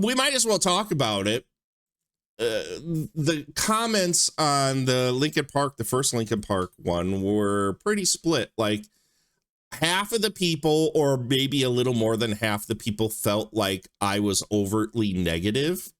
we might as well talk about it. The comments on the Linkin Park, the first Linkin Park one, were pretty split. Like, half of the people, or maybe a little more than half the people, felt like I was overtly negative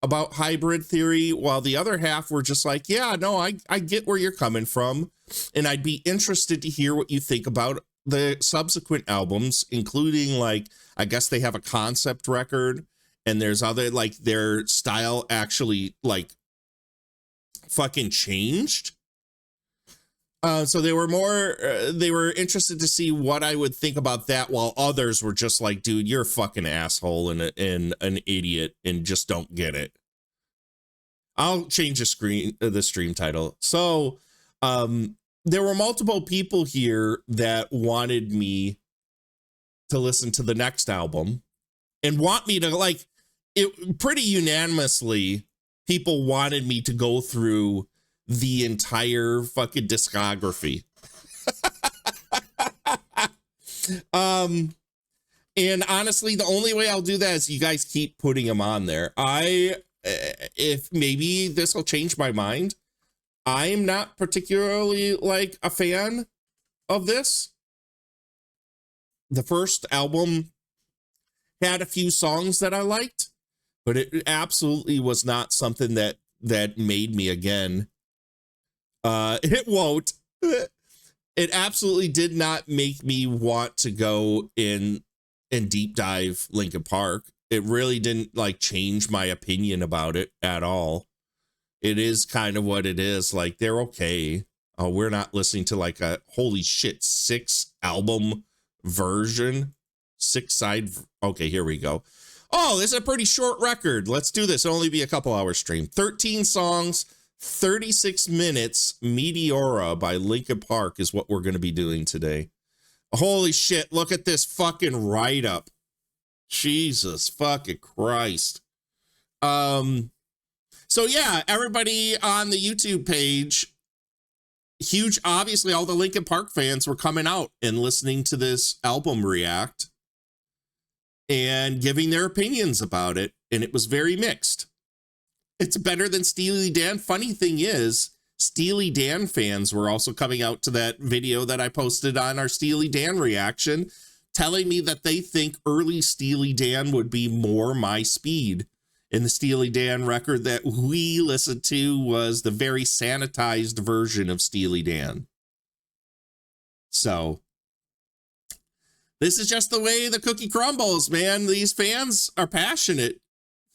about hybrid theory, while the other half were just like, yeah, no, I get where you're coming from, and I'd be interested to hear what you think about the subsequent albums, including, like, I guess they have a concept record, and there's other, like, their style actually, like, fucking changed. So they were interested to see what I would think about that, while others were just like, dude, you're a fucking asshole and an idiot and just don't get it. I'll change the stream title. So there were multiple people here that wanted me to listen to the next album and want me to, like, it pretty unanimously, people wanted me to go through the entire fucking discography. And honestly, the only way I'll do that is you guys keep putting them on there. If maybe this will change my mind. I'm not particularly, like, a fan of this. The first album had a few songs that I liked, but it absolutely was not something that made me again. It won't. It absolutely did not make me want to go in and deep dive Linkin Park. It really didn't, like, change my opinion about it at all. It is kind of what it is. Like, they're okay. We're not listening to, like, a holy shit 6 album version, 6 side. Okay, here we go. Oh, this is a pretty short record. Let's do this. It'll only be a couple hours stream. 13 songs. 36 minutes, Meteora by Linkin Park is what we're going to be doing today. Holy shit, look at this fucking write-up. Jesus fucking Christ. So yeah, everybody on the YouTube page, huge, obviously all the Linkin Park fans were coming out and listening to this album react and giving their opinions about it, and it was very mixed. It's better than Steely Dan. Funny thing is, Steely Dan fans were also coming out to that video that I posted on our Steely Dan reaction, telling me that they think early Steely Dan would be more my speed. And the Steely Dan record that we listened to was the very sanitized version of Steely Dan. So this is just the way the cookie crumbles, man. These fans are passionate.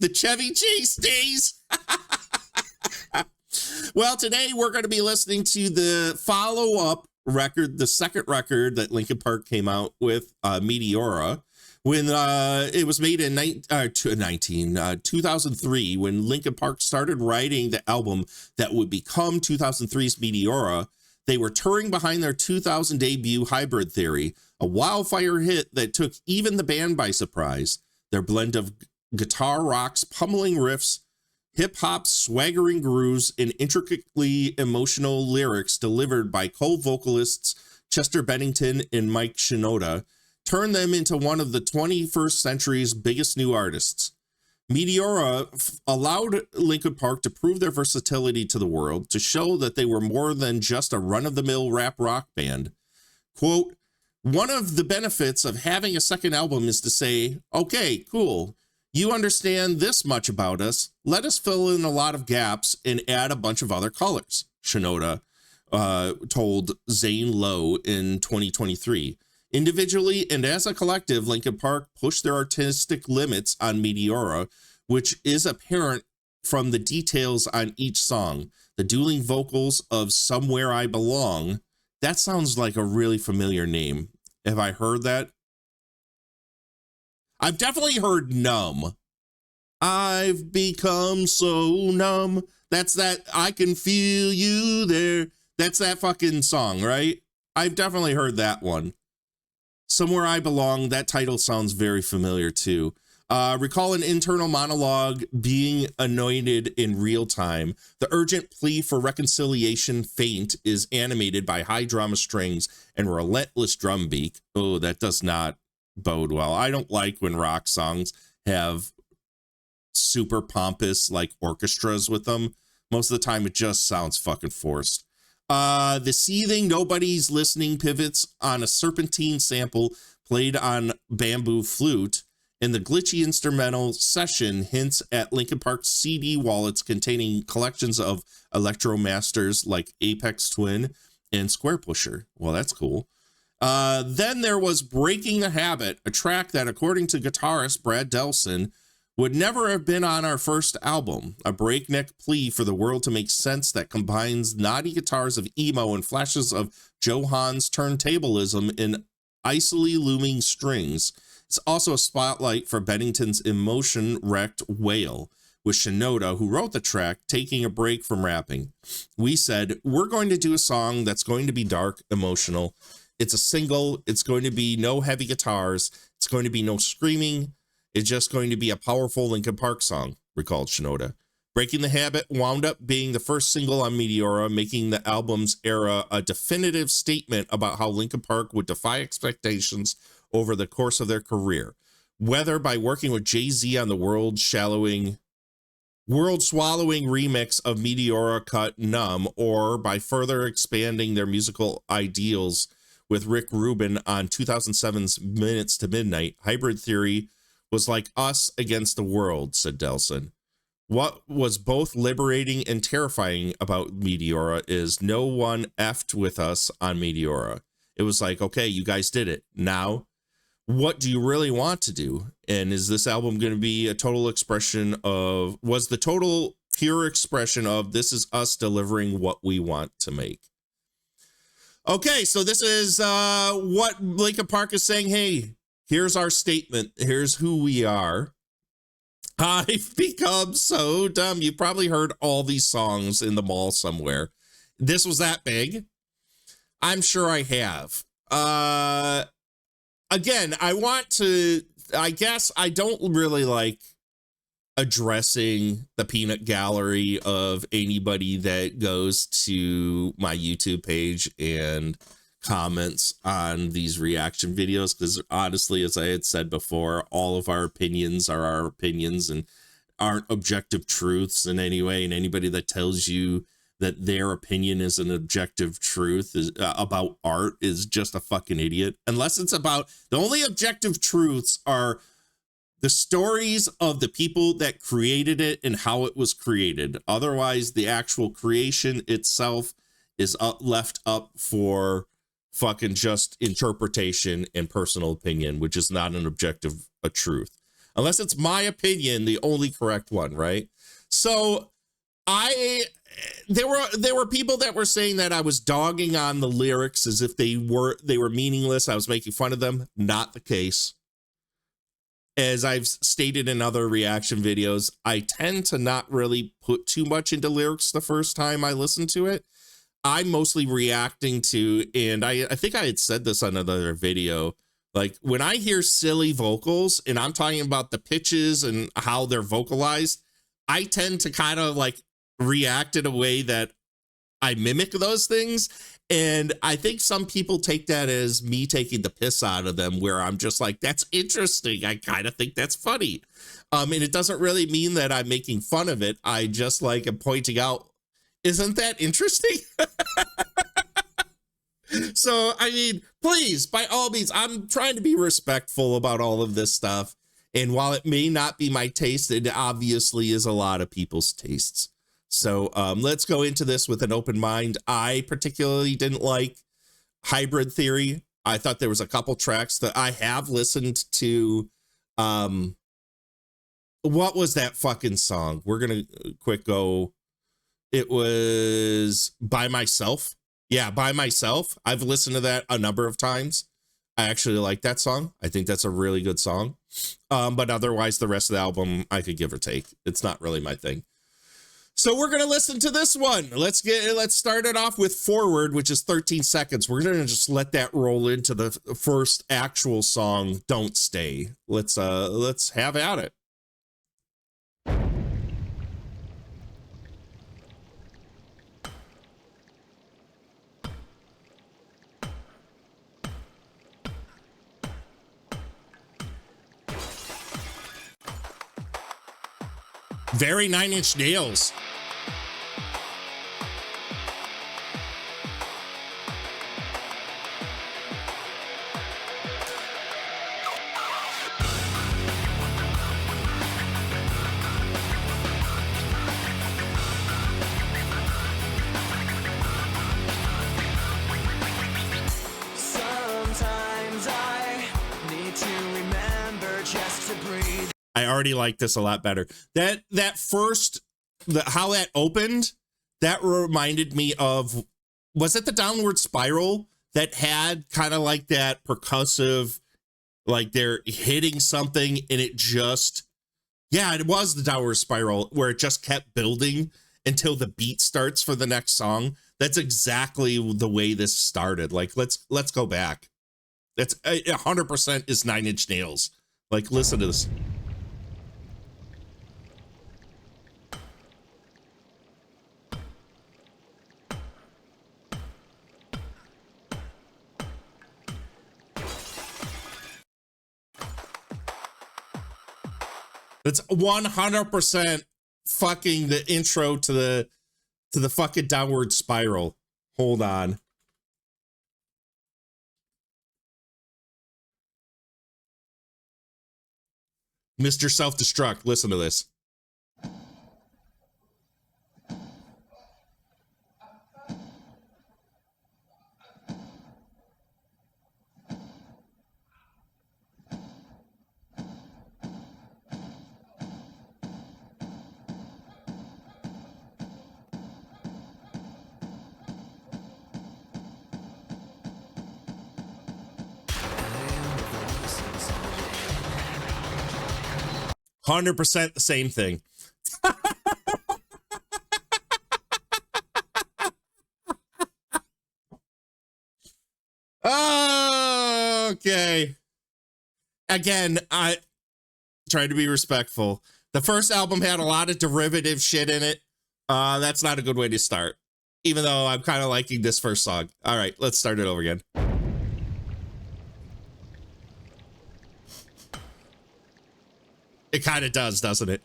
The Chevy Chase days. Well, today we're going to be listening to the follow-up record, the second record that Linkin Park came out with, Meteora, when it was made in 2003, when Linkin Park started writing the album that would become 2003's Meteora. They were touring behind their 2000 debut, Hybrid Theory, a wildfire hit that took even the band by surprise. Their blend of guitar rock's pummeling riffs, hip-hop swaggering grooves, and intricately emotional lyrics delivered by co-vocalists Chester Bennington and Mike Shinoda turned them into one of the 21st century's biggest new artists. Meteora allowed Linkin Park to prove their versatility to the world, to show that they were more than just a run-of-the-mill rap rock band. Quote, "One of the benefits of having a second album is to say, okay, cool. You understand this much about us. Let us fill in a lot of gaps and add a bunch of other colors," Shinoda told Zane Lowe in 2023. Individually and as a collective, Linkin Park pushed their artistic limits on Meteora, which is apparent from the details on each song. The dueling vocals of Somewhere I Belong. That sounds like a really familiar name. Have I heard that? I've definitely heard Numb. I've become so numb. That's that I Can Feel You There. That's that fucking song, right? I've definitely heard that one. Somewhere I Belong, that title sounds very familiar too. Recall an internal monologue being anointed in real time. The urgent plea for reconciliation, Faint, is animated by high drama strings and relentless drum beat. Oh, that does not bode well. I don't like when rock songs have super pompous like orchestras with them. Most of the time it just sounds fucking forced. The seething nobody's listening pivots on a serpentine sample played on bamboo flute, and the glitchy instrumental session hints at Linkin Park's CD wallets containing collections of electro masters like Apex Twin and Square Pusher. Well, that's cool. Then there was Breaking the Habit, a track that, according to guitarist Brad Delson, would never have been on our first album, a breakneck plea for the world to make sense that combines naughty guitars of emo and flashes of Johan's turntablism in icily looming strings. It's also a spotlight for Bennington's emotion-wrecked wail, with Shinoda, who wrote the track, taking a break from rapping. We said, we're going to do a song that's going to be dark, emotional. It's a single. It's going to be no heavy guitars. It's going to be no screaming. It's just going to be a powerful Linkin Park song, recalled Shinoda. Breaking the Habit wound up being the first single on Meteora, making the album's era a definitive statement about how Linkin Park would defy expectations over the course of their career, whether by working with Jay-Z on the world-swallowing remix of Meteora cut Numb, or by further expanding their musical ideals with Rick Rubin on 2007's Minutes to Midnight. Hybrid Theory was like us against the world, said Delson. What was both liberating and terrifying about Meteora is no one effed with us on Meteora. It was like, okay, you guys did it. Now, what do you really want to do? And is this album going to be a total expression of, was the total pure expression of this is us delivering what we want to make? Okay, so this is what Linkin Park is saying. Hey, here's our statement. Here's who we are. I've become so dumb. You probably heard all these songs in the mall somewhere. This was that big. I'm sure I have. Again, I guess I don't really like addressing the peanut gallery of anybody that goes to my YouTube page and comments on these reaction videos, because honestly, as I had said before, all of our opinions are our opinions and aren't objective truths in any way, and anybody that tells you that their opinion is an objective truth is about art is just a fucking idiot. Unless it's about, the only objective truths are the stories of the people that created it and how it was created. Otherwise, the actual creation itself is left up for fucking just interpretation and personal opinion, which is not an objective truth. Unless it's my opinion, the only correct one, right? So there were people that were saying that I was dogging on the lyrics as if they were meaningless. I was making fun of them. Not the case. As I've stated in other reaction videos, I tend to not really put too much into lyrics the first time I listen to it. I'm mostly reacting to, and I think I had said this on another video, like when I hear silly vocals and I'm talking about the pitches and how they're vocalized, I tend to kind of like react in a way that I mimic those things. And I think some people take that as me taking the piss out of them, where I'm just like, that's interesting. I kind of think that's funny. And it doesn't really mean that I'm making fun of it. I just like am pointing out, isn't that interesting? So, I mean, please, by all means, I'm trying to be respectful about all of this stuff. And while it may not be my taste, it obviously is a lot of people's tastes. So let's go into this with an open mind. I particularly didn't like Hybrid Theory. I thought there was a couple tracks that I have listened to. What was that fucking song? We're going to quick go. It was By Myself. Yeah, By Myself. I've listened to that a number of times. I actually like that song. I think that's a really good song. But otherwise, the rest of the album, I could give or take. It's not really my thing. So we're going to listen to this one. Let's start it off with Forward, which is 13 seconds. We're going to just let that roll into the first actual song, Don't Stay. Let's have at it. Very Nine Inch Nails. I already like this a lot better. That first, how that opened, that reminded me of, was it the Downward Spiral that had kind of like that percussive, like they're hitting something and it just, yeah, it was the Downward Spiral where it just kept building until the beat starts for the next song. That's exactly the way this started. Like, let's go back. That's 100% is Nine Inch Nails. Like, listen to this. That's 100% fucking the intro to the fucking Downward Spiral. Hold on. Mr. Self-Destruct, listen to this. 100% the same thing. Okay. Again, I tried to be respectful. The first album had a lot of derivative shit in it. That's not a good way to start, even though I'm kind of liking this first song. All right, let's start it over again. It kind of does, doesn't it?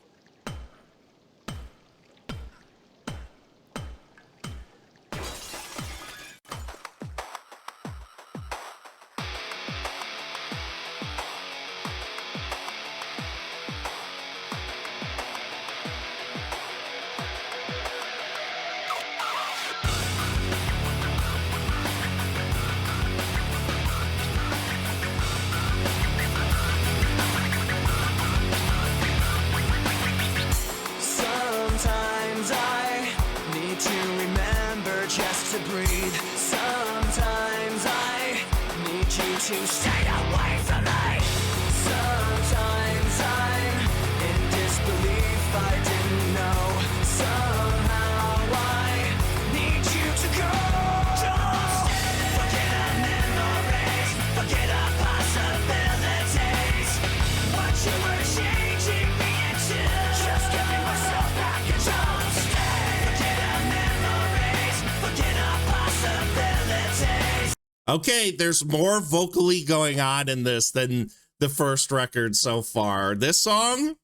Okay, there's more vocally going on in this than the first record so far. This song,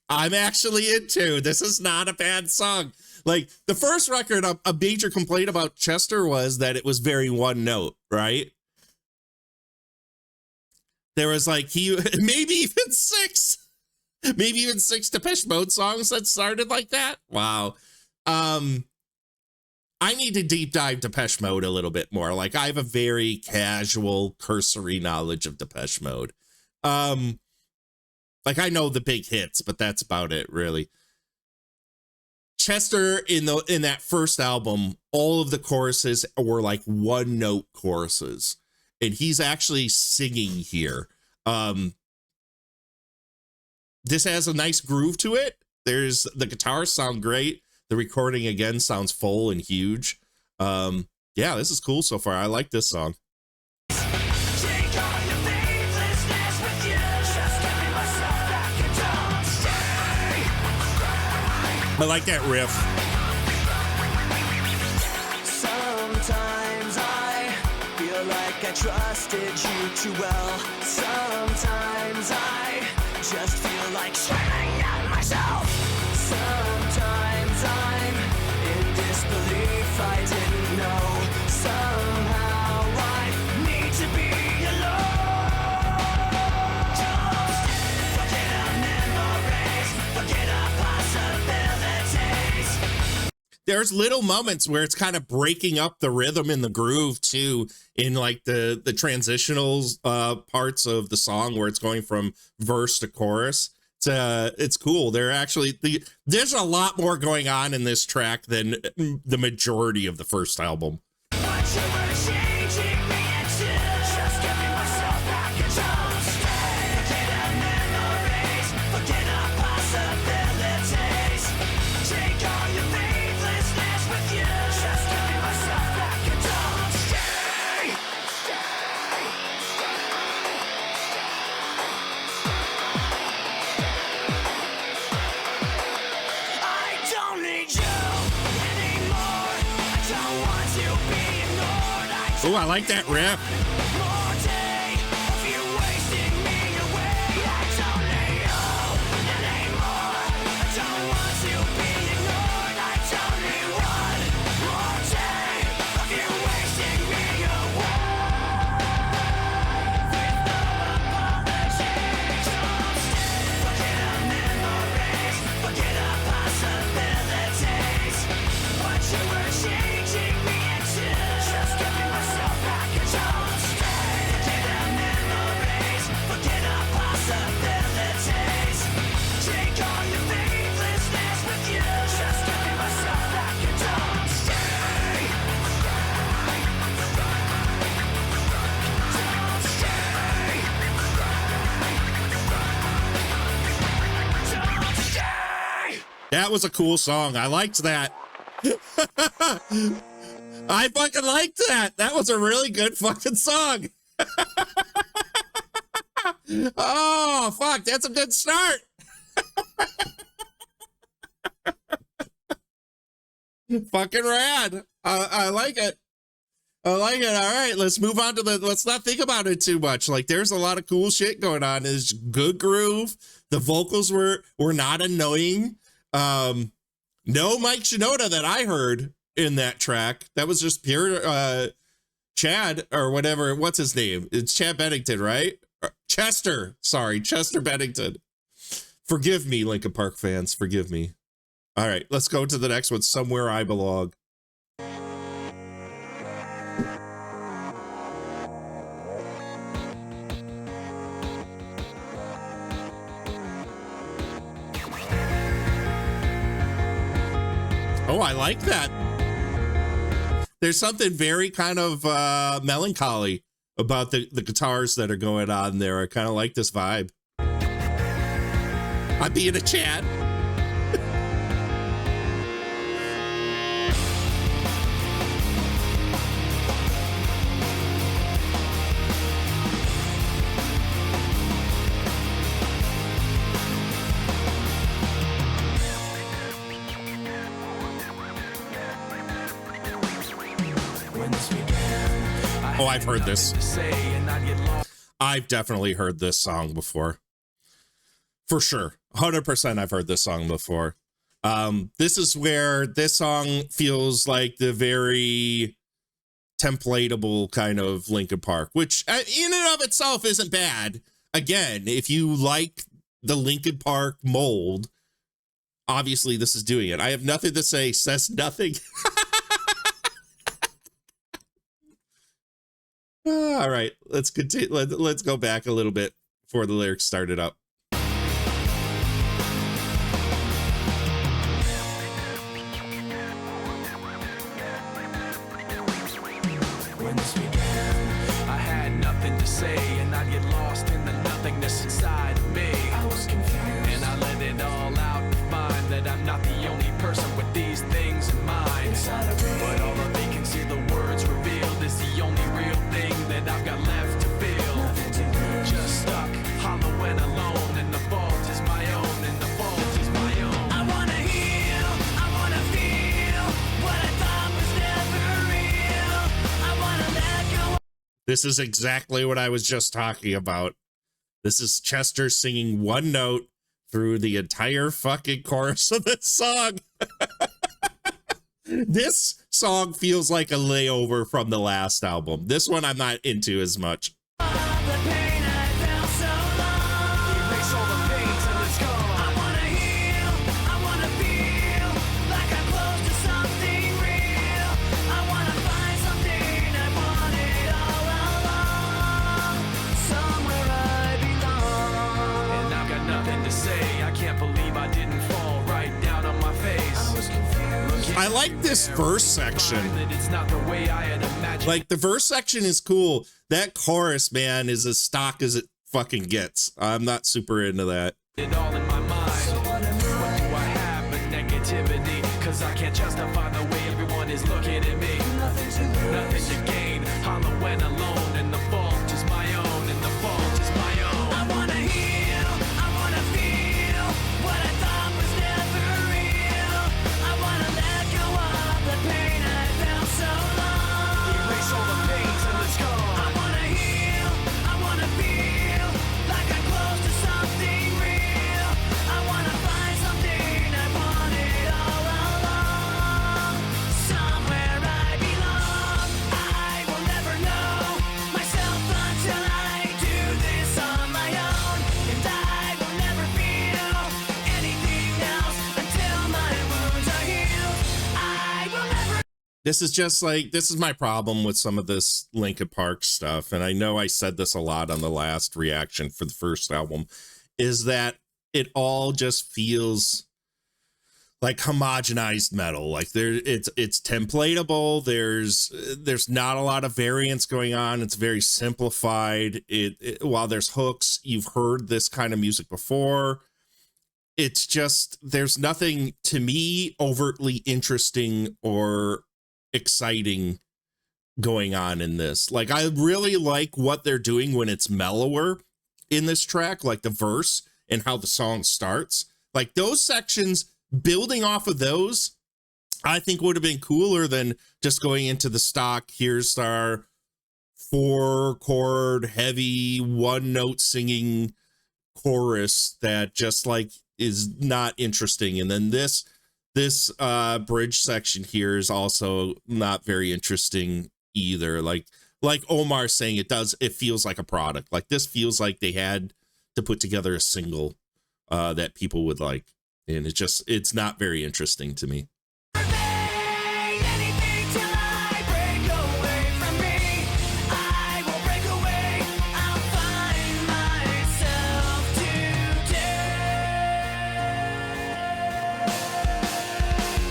I'm actually into. This is not a bad song. Like, the first record, a major complaint about Chester was that it was very one note, right? There was like, maybe even six Depeche Mode songs that started like that. Wow. I need to deep dive Depeche Mode a little bit more. Like, I have a very casual, cursory knowledge of Depeche Mode. Like, I know the big hits, but that's about it, really. Chester, in that first album, all of the choruses were like one note choruses, and he's actually singing here. This has a nice groove to it. The guitars sound great. The recording, again, sounds full and huge. Yeah, this is cool so far. I like this song. I like that riff. Sometimes I feel like I trusted you too well. Sometimes I just feel like screaming at myself. there's little moments where it's kind of breaking up the rhythm and the groove too, in like the transitional parts of the song where it's going from verse to chorus. It's cool. There's a lot more going on in this track than the majority of the first album. Oh, I like that riff. That was a cool song. I liked that. I fucking liked that. That was a really good fucking song. Oh, fuck. That's a good start. Fucking rad. I like it. I like it. All right, let's move on to let's not think about it too much. Like, there's a lot of cool shit going on. There's good groove. The vocals were not annoying. No Mike Shinoda that I heard in that track. That was just pure Chad or whatever. What's his name? It's Chad Bennington, right? Chester. Sorry, Chester Bennington. Forgive me, Linkin Park fans. Forgive me. All right, let's go to the next one. Somewhere I Belong. Oh, I like that. There's something very kind of melancholy about the guitars that are going on there. I kind of like this vibe. I'm being a Chad. Oh, I've heard this. I've definitely heard this song before. For sure. 100% I've heard this song before. This is where this song feels like the very templatable kind of Linkin Park, which in and of itself isn't bad. Again, if you like the Linkin Park mold, obviously this is doing it. I have nothing to say, says nothing. All right, let's continue. Let's go back a little bit before the lyrics started up. When this began, I had nothing to say, and I'd get lost in the nothingness inside of me. I was confused, and I let it all out to find that I'm not the only person with these things in mind. But all the vacancy the words revealed is the only real thing that I've got left to feel. Just stuck, hollow and alone, and the fault is my own, and the fault is my own. I wanna heal, I wanna feel what I thought was never real. I wanna let go. This is exactly what I was just talking about. This is Chester singing one note through the entire fucking chorus of this song. This song feels like a layover from the last album. This one I'm not into as much. I like this verse section. It's not the way I had imagined. Like, the verse section is cool. That chorus, man, is as stock as it fucking gets. I'm not super into that. It all in my mind. What do I have but negativity? Cause I can't justify the way everyone is looking at me. Nothing to gain, hollow and alone, and the fault is my own, and the fault is my own. I wanna heal, I wanna feel what I thought was never real. I wanna let go of the pain I felt so long. Erase all the pain till it's gone. I wanna heal, I wanna feel like I'm close to something real. I wanna find something I wanted all along. Somewhere I belong. I will never know myself until I do this on my own. And I will never feel anything else until my wounds are healed. I will never. This is just like, this is my problem with some of this Linkin Park stuff. And I know I said this a lot on the last reaction for the first album, is that it all just feels like homogenized metal. Like it's templatable. There's not a lot of variance going on. It's very simplified. While there's hooks, you've heard this kind of music before. It's just, there's nothing to me overtly interesting or exciting going on in this. Like, I really like what they're doing when it's mellower in this track, like the verse and how the song starts. Like, those sections, building off of those, I think would have been cooler than just going into the stock, here's our 4-chord heavy one note singing chorus that just like is not interesting. And then this bridge section here is also not very interesting either. Like Omar saying, it feels like a product. Like, this feels like they had to put together a single that people would like. And it's not very interesting to me. Anything till I break away from me. I will break away. I'll find myself today.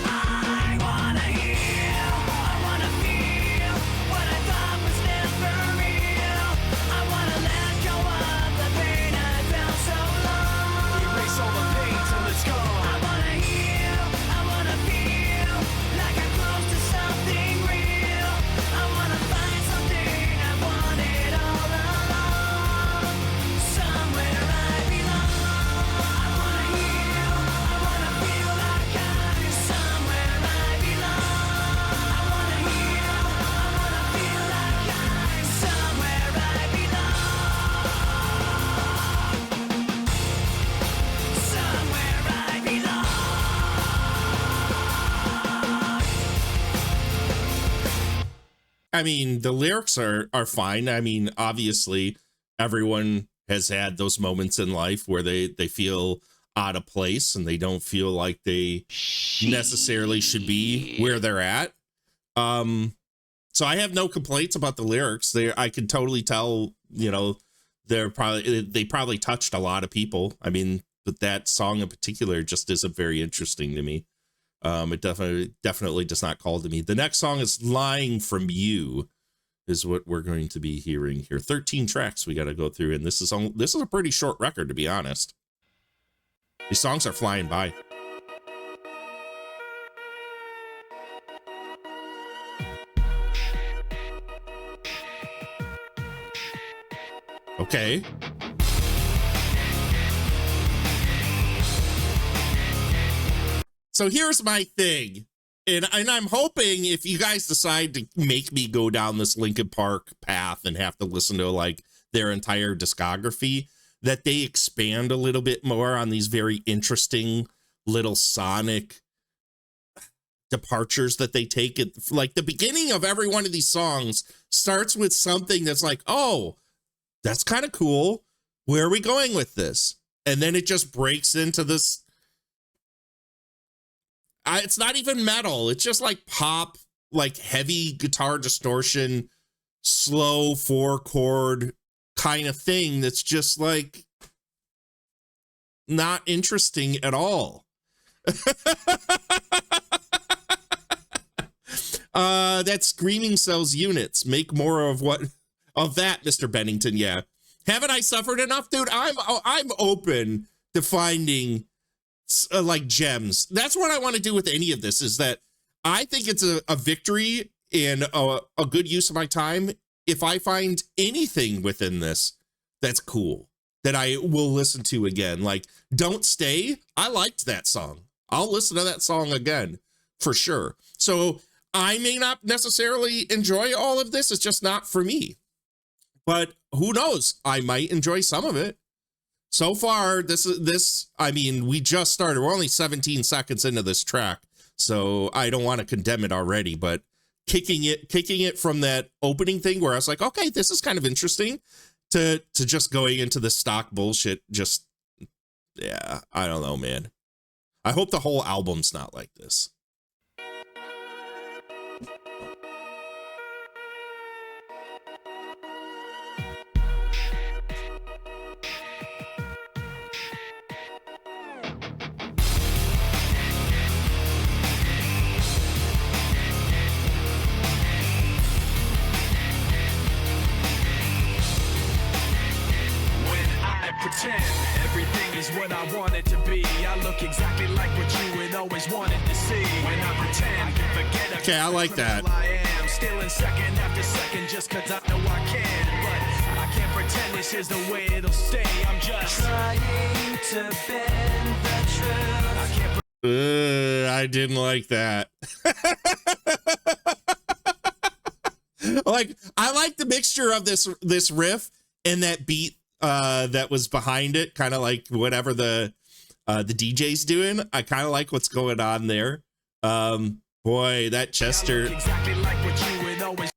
I wanna heal. I wanna feel what I thought was never real. I wanna let go of the pain I felt so long. Erase all the pain till it's gone. I wanna heal. I wanna feel like I'm close to something real. I wanna find something I wanted all along. Somewhere I belong. I wanna heal. I wanna feel like I'm somewhere I belong. I wanna heal. I wanna feel like I'm somewhere I belong. Somewhere I belong. I mean, the lyrics are fine. I mean, obviously, everyone has had those moments in life where they feel out of place and they don't feel like they necessarily should be where they're at. So I have no complaints about the lyrics. I can totally tell, you know, they probably touched a lot of people. I mean, but that song in particular just isn't very interesting to me. It definitely does not call to me. The next song is Lying From You, is what we're going to be hearing here. 13 tracks we got to go through, and this is a pretty short record, to be honest. These songs are flying by. Okay. So here's my thing, and I'm hoping if you guys decide to make me go down this Linkin Park path and have to listen to like their entire discography, that they expand a little bit more on these very interesting little sonic departures that they take. It like the beginning of every one of these songs starts with something that's like, oh, that's kind of cool. Where are we going with this? And then it just breaks into this. It's not even metal. It's just like pop, like heavy guitar distortion, slow 4-chord kind of thing that's just like not interesting at all. That screaming sells units. Make more of that, Mr. Bennington. Yeah. Haven't I suffered enough, dude? I'm open to finding like gems. That's what I want to do with any of this, is that I think it's a victory and a good use of my time if I find anything within this that's cool that I will listen to again. Like Don't Stay. I liked that song. I'll listen to that song again for sure. So I may not necessarily enjoy all of this. It's just not for me. But who knows? I might enjoy some of it. So far, I mean, we just started. We're only 17 seconds into this track, so I don't want to condemn it already, but kicking it from that opening thing where I was like, okay, this is kind of interesting, to just going into the stock bullshit. Just, yeah, I don't know, man. I hope the whole album's not like this. Pretend everything is what I want it to be. I look exactly like what you had always wanted to see. When I pretend, I can forget. Okay, I like that. I am still in second after second just cause I know I can. But I can't pretend this is the way it'll stay. I'm just trying to bend the truth. I can't I didn't like that. Like, I like the mixture of this riff and that beat that was behind it, kind of like whatever the DJ's doing. I kind of like what's going on there. Boy, that Chester,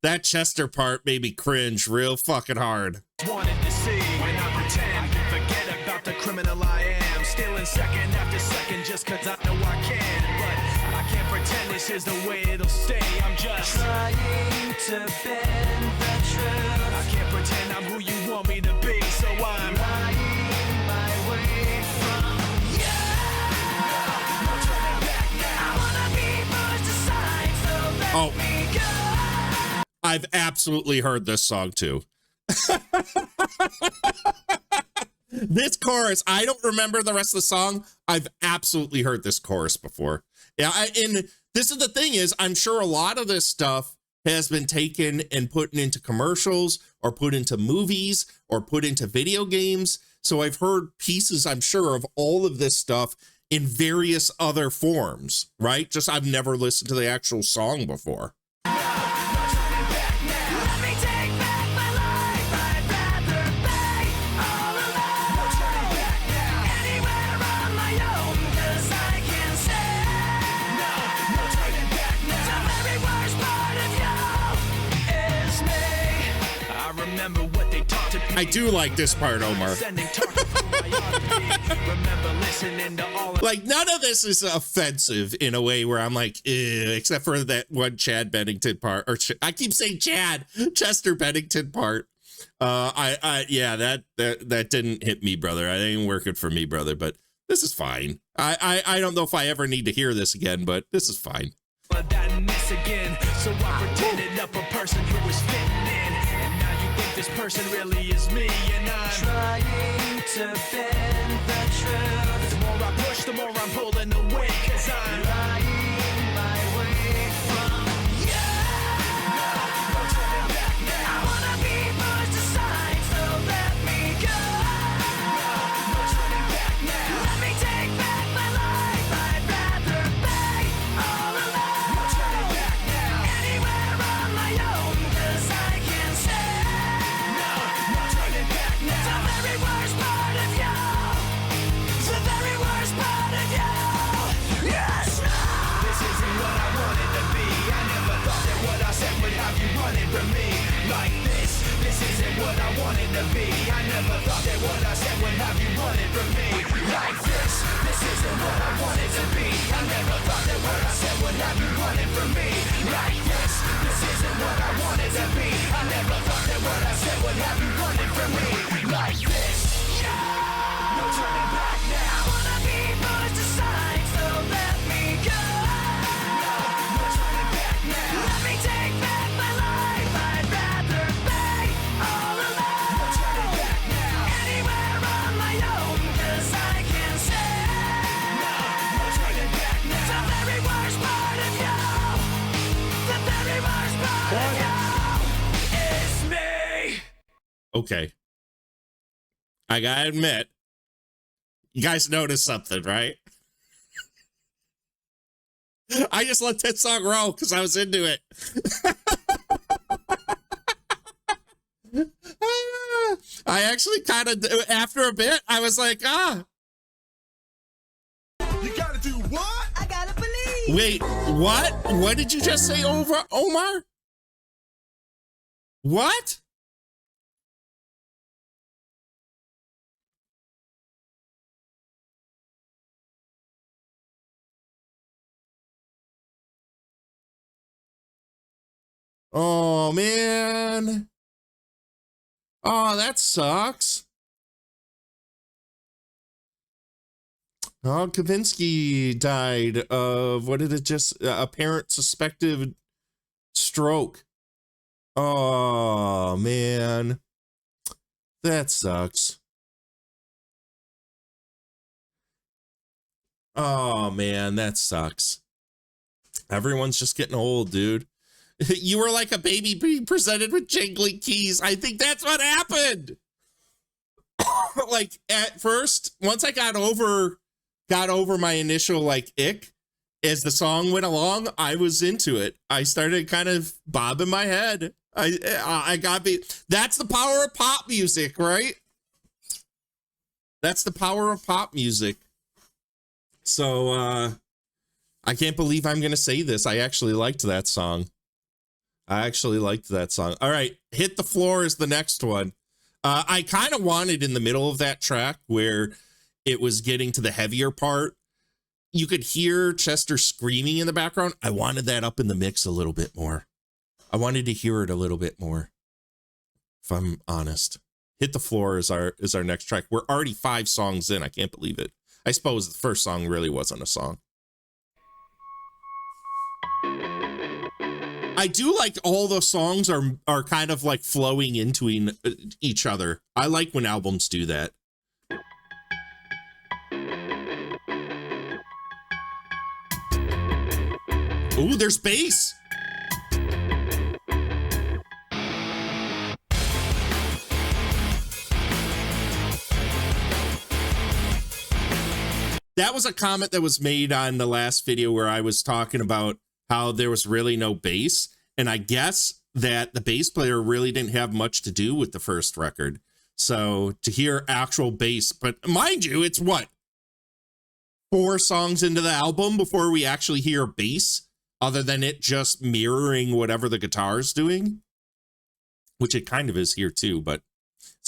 that Chester part made me cringe real fucking hard. Wanted to see when I pretend I can forget about the criminal I am. Still in second after second just cause I know I can. But I can't pretend this is the way it'll stay. I'm just trying to bend the truth. I can't pretend I'm who you want me to be. So I'm lying my way from you. No turning back now. I wanna be pushed aside, so let me go. I've absolutely heard this song too. This chorus, I don't remember the rest of the song. I've absolutely heard this chorus before. Yeah, and this is the thing is, I'm sure a lot of this stuff has been taken and put into commercials or put into movies or put into video games. So I've heard pieces, I'm sure, of all of this stuff in various other forms, right? Just I've never listened to the actual song before. I do like this part, Omar. Like, none of this is offensive in a way where I'm like, except for that one Chad Bennington part, or I keep saying Chester Bennington part. Yeah, that didn't hit me, brother. That ain't working for me, brother. But this is fine. I don't know if I ever need to hear this again, but this is fine. But that and this again, so I pretended up a person who was fitting in, and now you think this person really is me, and I'm trying to bend the truth. The more I push, the more I'm pulling away, cause I'm lying my way from you. No turning back now. I wanna be pushed aside, so let me go. No turning back now. Let me take back my life. I'd rather be all alone. No turning back now. Anywhere on my own, cause I can say no turning back now. The very worst part of you. The very worst part of you. Yes, no. This isn't what I wanted to be. I never thought that what I said would have you running from me like this. This isn't what I wanted to be. I never thought that what I said would have you running from me like this. This isn't what I wanted to be. I never thought that what I said would have you running from me like this. This isn't what I wanted to be. I never thought that what I said would have you running from me like this. No turning back now. I wanna be pushed aside, so let me go. No turning back now. Let me It's me. Okay. I gotta admit, you guys noticed something, right? I just let that song roll because I was into it. I actually kind of, after a bit, I was like, You gotta do what? I gotta believe. Wait, what? What did you just say, Omar? What? Oh, man. Oh, that sucks. Oh, Kavinsky died of, what did it just, apparent suspected stroke. Oh, man. That sucks. Oh, man, that sucks. Everyone's just getting old, dude. You were like a baby being presented with jingling keys. I think that's what happened. Like at first, once I got over my initial like ick, as the song went along, I was into it. I started kind of bobbing my head. I got me. That's the power of pop music, right? That's the power of pop music. So I can't believe I'm gonna say this. I actually liked that song. All right, Hit the Floor is the next one. I kind of wanted in the middle of that track where it was getting to the heavier part. You could hear Chester screaming in the background. I wanted that up in the mix a little bit more. I wanted to hear it a little bit more, if I'm honest. Hit the Floor is our next track. We're already 5 songs in. I can't believe it. I suppose the first song really wasn't a song. I do like all the songs are kind of like flowing into each other. I like when albums do that. Ooh, there's bass. That was a comment that was made on the last video where I was talking about how there was really no bass. And I guess that the bass player really didn't have much to do with the first record. So to hear actual bass, but mind you, it's what? 4 songs into the album before we actually hear bass, other than it just mirroring whatever the guitar's doing, which it kind of is here too, but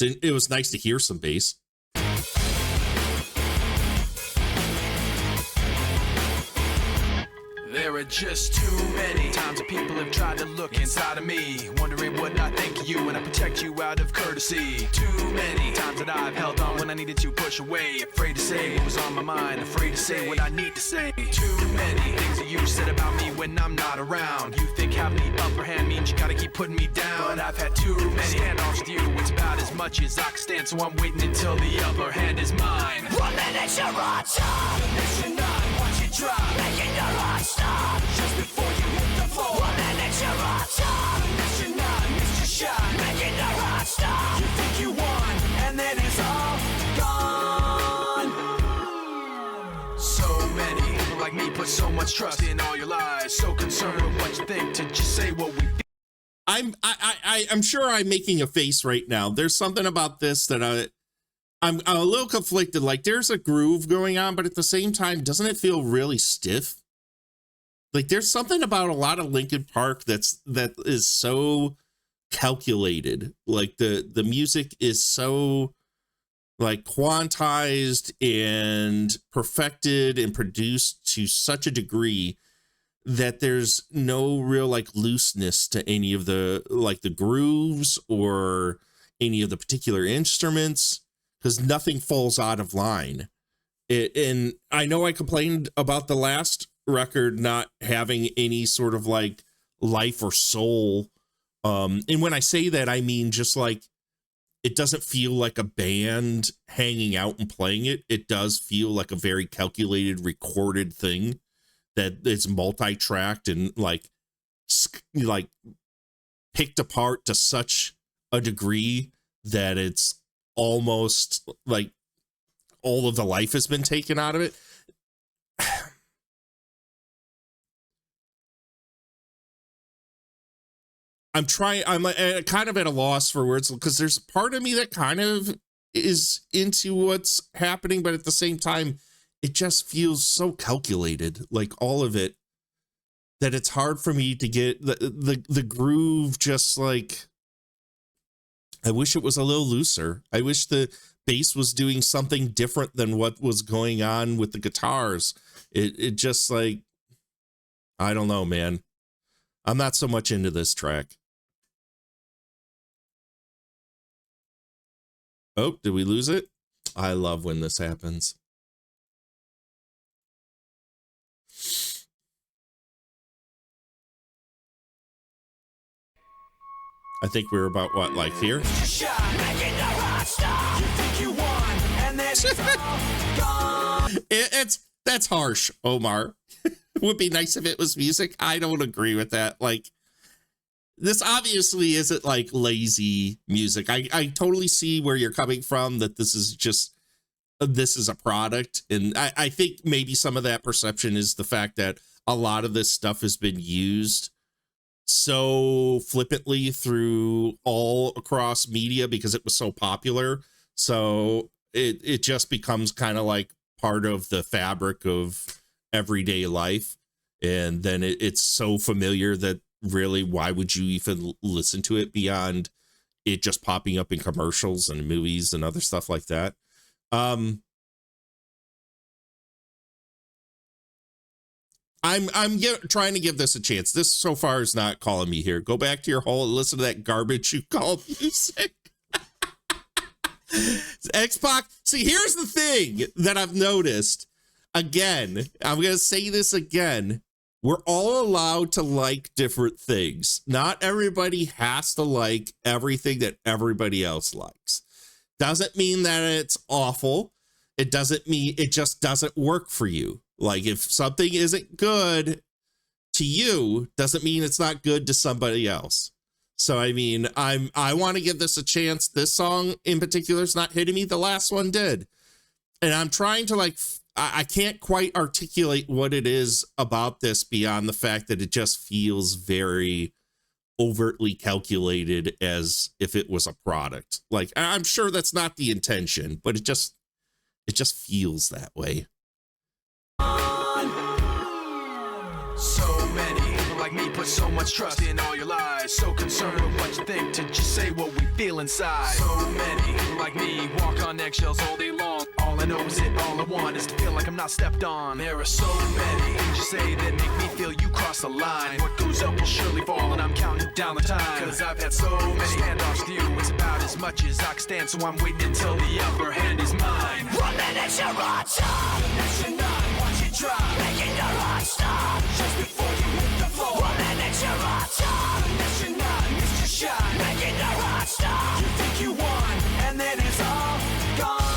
it was nice to hear some bass. There are just too many times that people have tried to look inside of me, wondering what I think of you, and I protect you out of courtesy. Too many times that I've held on when I needed to push away, afraid to say what was on my mind, afraid to say what I need to say. Too many things that you said about me when I'm not around. You think having the upper hand means you gotta keep putting me down, but I've had too many standoffs with you. It's about as much as I can stand, so I'm waiting until the upper hand is mine. 1 minute you're on top, the next you're not. Watch it drop, making your heart stop just before you hit the floor. 1 minute you're on top, the next you're not. Missed your shot, making your heart stop. You think you won, and then it's all gone. So many people like me put so much trust in all your lies, so concerned with what you think to just say what we think. I'm sure I'm making a face right now. There's something about this that I'm a little conflicted. Like there's a groove going on, but at the same time, doesn't it feel really stiff? Like there's something about a lot of Linkin Park that is so calculated. Like the music is so like quantized and perfected and produced to such a degree that there's no real like looseness to any of the like the grooves or any of the particular instruments, because nothing falls out of line. And I know I complained about the last record not having any sort of like life or soul. And when I say that, I mean just like it doesn't feel like a band hanging out and playing it. It does feel like a very calculated, recorded thing that is multi-tracked and like picked apart to such a degree that it's almost like all of the life has been taken out of it. I'm kind of at a loss for words because there's a part of me that kind of is into what's happening, but at the same time, it just feels so calculated, like all of it, that it's hard for me to get the groove. Just like, I wish it was a little looser. I wish the bass was doing something different than what was going on with the guitars. It just like, I don't know, man. I'm not so much into this track. Oh, did we lose it? I love when this happens. I think we're about what, like here? That's harsh, Omar. Would be nice if it was music. I don't agree with that. Like, this obviously isn't like lazy music. I totally see where you're coming from, that this is a product. And I think maybe some of that perception is the fact that a lot of this stuff has been used so flippantly through all across media because it was so popular. So it just becomes kind of like part of the fabric of everyday life. And then it's so familiar that really, why would you even listen to it beyond it just popping up in commercials and movies and other stuff like that? I'm trying to give this a chance. This so far is not calling me here. Go back to your hole and listen to that garbage you call music. X-Pac. See, here's the thing that I've noticed. Again, I'm going to say this again. We're all allowed to like different things. Not everybody has to like everything that everybody else likes. Doesn't mean that it's awful. It doesn't mean it just doesn't work for you. Like, if something isn't good to you, doesn't mean it's not good to somebody else. So, I mean, I want to give this a chance. This song in particular is not hitting me. The last one did. And I'm trying to like, I can't quite articulate what it is about this beyond the fact that it just feels very overtly calculated, as if it was a product. Like, I'm sure that's not the intention, but it just feels that way. So many people like me put so much trust in all your lies. So concerned with what you think to just say what we feel inside. So many people like me walk on eggshells all day long. All I know is all I want is to feel like I'm not stepped on. There are so many things you say that make me feel you cross the line. What goes up will surely fall, and I'm counting down the time. Cause I've had so many standoffs with you. It's about as much as I can stand, so I'm waiting until the upper hand is mine. 1 minute you're on top, next you're not. Watch you drop, making your heart stop just before you hit the floor. 1 minute you're on top, next you're not. Missed your shot, making your heart stop. You think you won, and then it's all gone.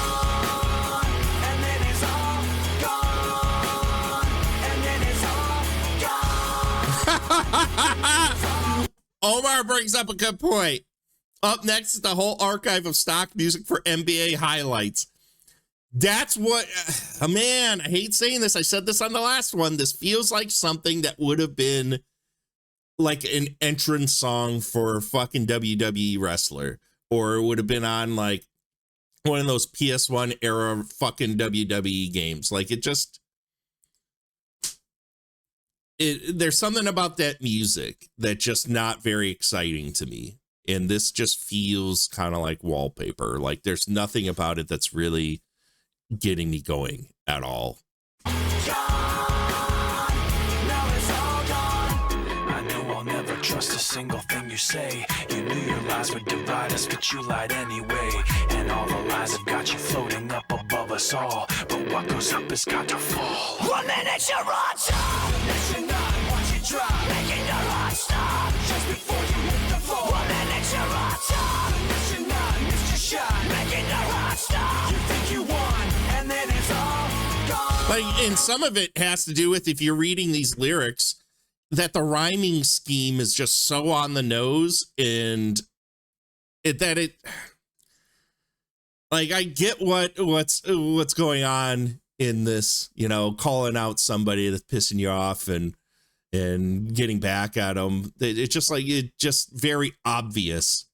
Omar brings up a good point. Up next is the whole archive of stock music for NBA highlights. That's what, man, I hate saying this. I said this on the last one. This feels like something that would have been like an entrance song for a fucking WWE wrestler, or it would have been on like one of those PS1 era fucking WWE games. Like, it just, there's something about that music that's just not very exciting to me. And this just feels kind of like wallpaper. Like, there's nothing about it that's really getting me going at all. Trust a single thing you say. You knew your lies would divide us, but you lied anyway. And all the lies have got you floating up above us all. But what goes up has got to fall. 1 minute you're on top, next you're not. Watch you drop, making your heart stop just before you hit the floor. 1 minute you're on top, next you're not. Missed your shot, making your heart stop. You think you won, and then it's all gone. Like, and some of it has to do with, if you're reading these lyrics, that the rhyming scheme is just so on the nose, and like, I get what's going on in this, you know, calling out somebody that's pissing you off and getting back at them. It's just very obvious.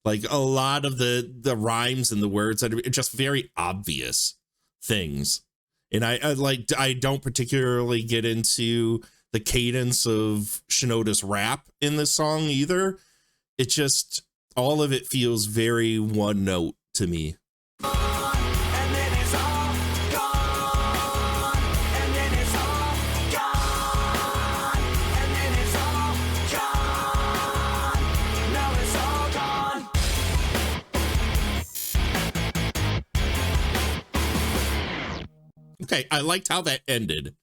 Like, a lot of the rhymes and the words that are just very obvious things. And I don't particularly get into the cadence of Shinoda's rap in this song either. It just, all of it feels very one note to me. Okay, I liked how that ended.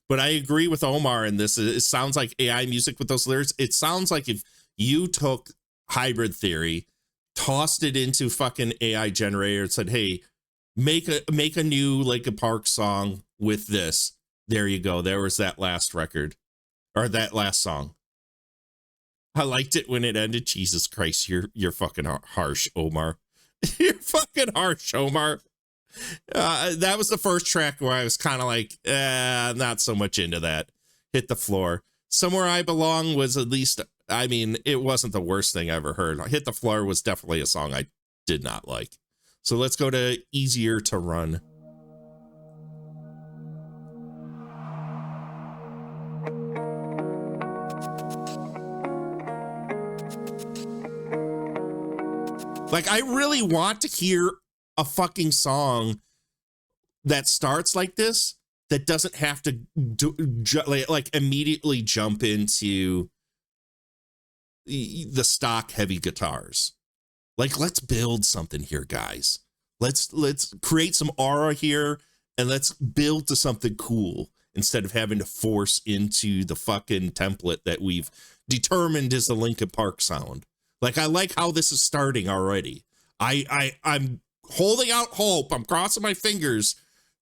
But I agree with Omar in this. It sounds like AI music with those lyrics. It sounds like if you took Hybrid Theory, tossed it into fucking AI generator and said, hey, make a new Linkin Park song with this. There you go. There was that last record, or that last song. I liked it when it ended. Jesus Christ, you're fucking harsh, Omar. You're fucking harsh, Omar. That was the first track where I was kind of like, not so much into that. Hit the Floor. Somewhere I Belong was, at least, I mean, it wasn't the worst thing I ever heard. Hit the Floor was definitely a song I did not like. So let's go to Easier to Run. Like, I really want to hear a fucking song that starts like this, that doesn't have to like immediately jump into the stock heavy guitars. Like, let's build something here, guys. Let's create some aura here, and let's build to something cool instead of having to force into the fucking template that we've determined is the Linkin Park sound. Like, I like how this is starting already. I'm holding out hope. I'm crossing my fingers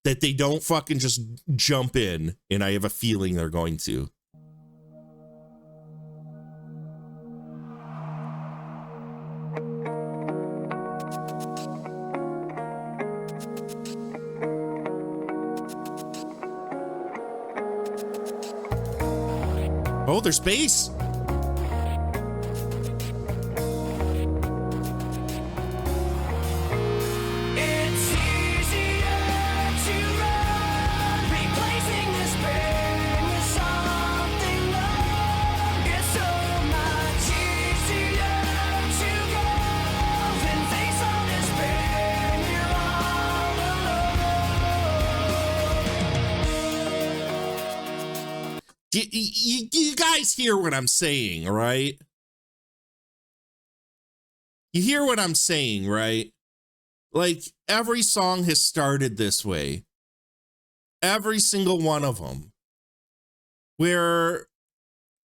that they don't fucking just jump in, and I have a feeling they're going to. Oh, there's bass. You guys hear what I'm saying, right? You hear what I'm saying, right? Like, every song has started this way. Every single one of them. Where,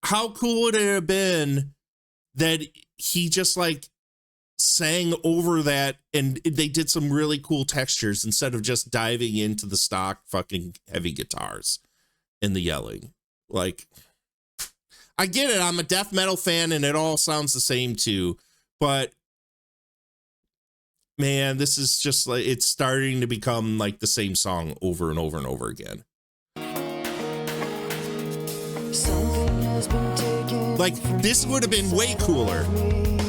how cool would it have been that he just like sang over that and they did some really cool textures instead of just diving into the stock fucking heavy guitars and the yelling. Like, I get it. I'm a death metal fan and it all sounds the same too. But man, this is just like, it's starting to become like the same song over and over and over again. Like, this would have been way cooler.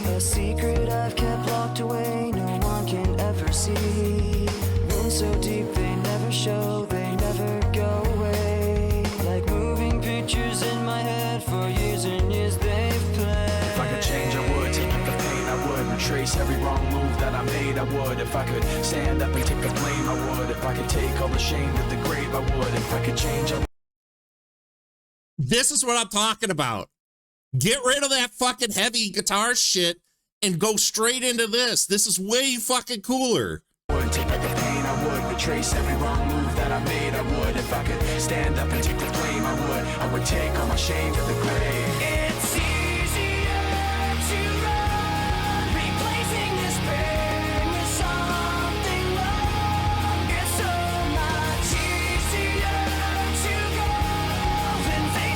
A secret I've kept locked away, no one can ever see. Wounds so deep they never show, they never go away. Like moving pictures in my head, for years and years they've played. If I could change, I would. Take up the pain, I would. Retrace every wrong move that I made, I would. If I could stand up and take the blame, I would. If I could take all the shame to the grave, I would. If I could change, I would. This is what I'm talking about. Get rid of that fucking heavy guitar shit and go straight into this. This is way fucking cooler. Take back the pain, I would. Retrace every wrong move that I made, I would. If I could stand up and take the blame, I would take all my shame to the grave. It's easier to run, replacing this pain with something wrong. It's so much easier to go than face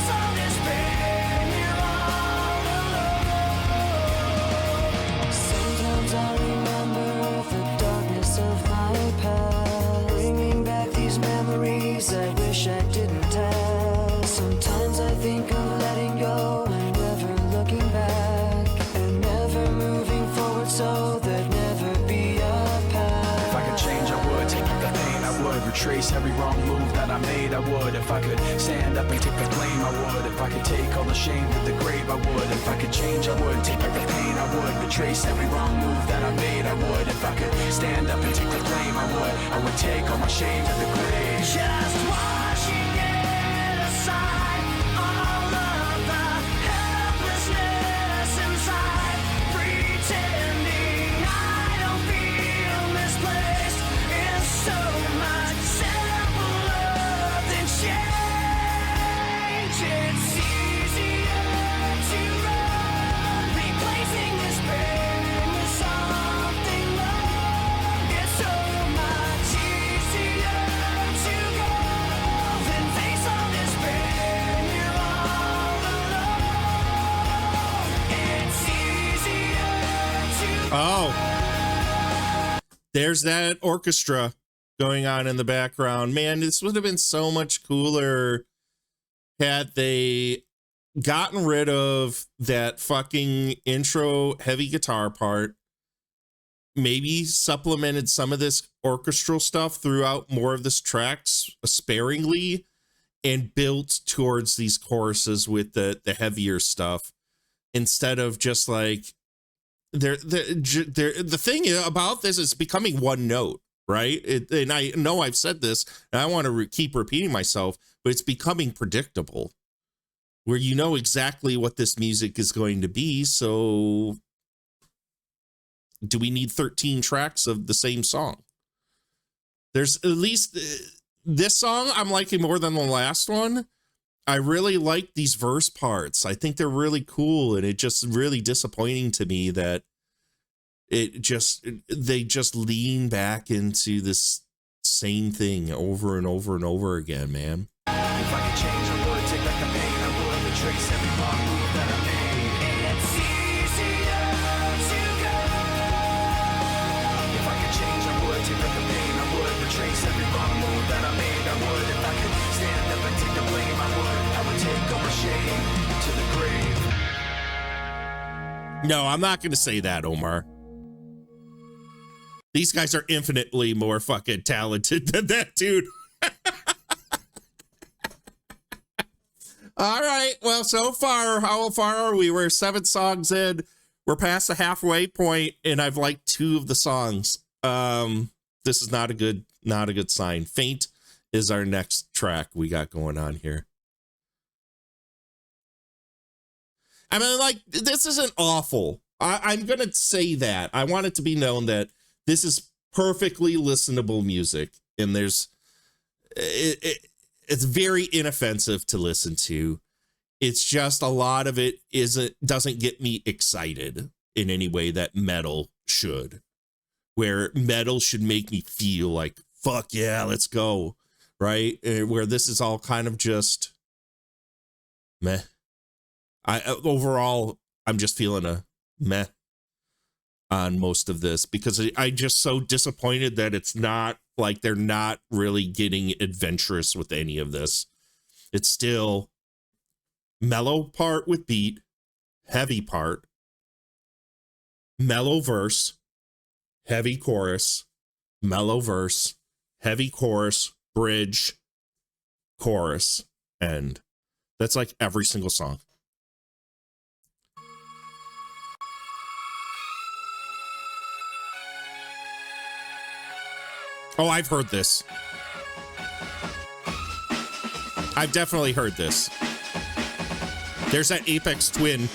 that I made, I would. If I could stand up and take the blame, I would. If I could take all the shame to the grave, I would. If I could change, I would. Take back the pain, I would. Retrace every wrong move that I made, I would. If I could stand up and take the blame, I would. I would take all my shame to the grave. Just washing it aside, all of the helplessness inside, pretending I don't feel misplaced is so much simpler than change. It's easier to run, replacing this pain with something more. It's so much easier to go than face all this pain. You're all alone. It's easier to Oh, there's that orchestra going on in the background. Man, this would have been so much cooler had they gotten rid of that fucking intro heavy guitar part, maybe supplemented some of this orchestral stuff throughout more of this tracks sparingly, and built towards these choruses with the heavier stuff instead of just like the thing about this is becoming one note, right? And I know I've said this and I want to keep repeating myself, but it's becoming predictable where you know exactly what this music is going to be. So do we need 13 tracks of the same song? There's at least this song I'm liking more than the last one. I really like these verse parts. I think they're really cool, and it just really disappointing to me that they just lean back into this same thing over and over and over again, man. If I could change, I would. Take back the pain, I would. Retrace every wrong move that I made. It's easier to go. If I could change, I would. Take back the pain, I would. Retrace every wrong move that I made, I would. If I could stand up and take the blame, I would. I would take all my shame to the grave. No, I'm not going to say that, Omar. These guys are infinitely more fucking talented than that dude. All right. Well, so far, how far are we? We're 7 songs in. We're past the halfway point, and I've liked 2 of the songs. This is not a good sign. Faint is our next track we got going on here. I mean, like, this isn't awful. I'm going to say that. I want it to be known that this is perfectly listenable music, and it's very inoffensive to listen to. It's just a lot of it doesn't get me excited in any way that metal should, where metal should make me feel like, fuck yeah, let's go, right? Where this is all kind of just meh. Overall, I'm just feeling a meh on most of this because I'm just so disappointed that it's not like they're not really getting adventurous with any of this. It's still mellow part with beat, heavy part, mellow verse, heavy chorus, mellow verse, heavy chorus, bridge, chorus, end. That's like every single song. Oh, I've heard this. I've definitely heard this. There's that Apex Twin.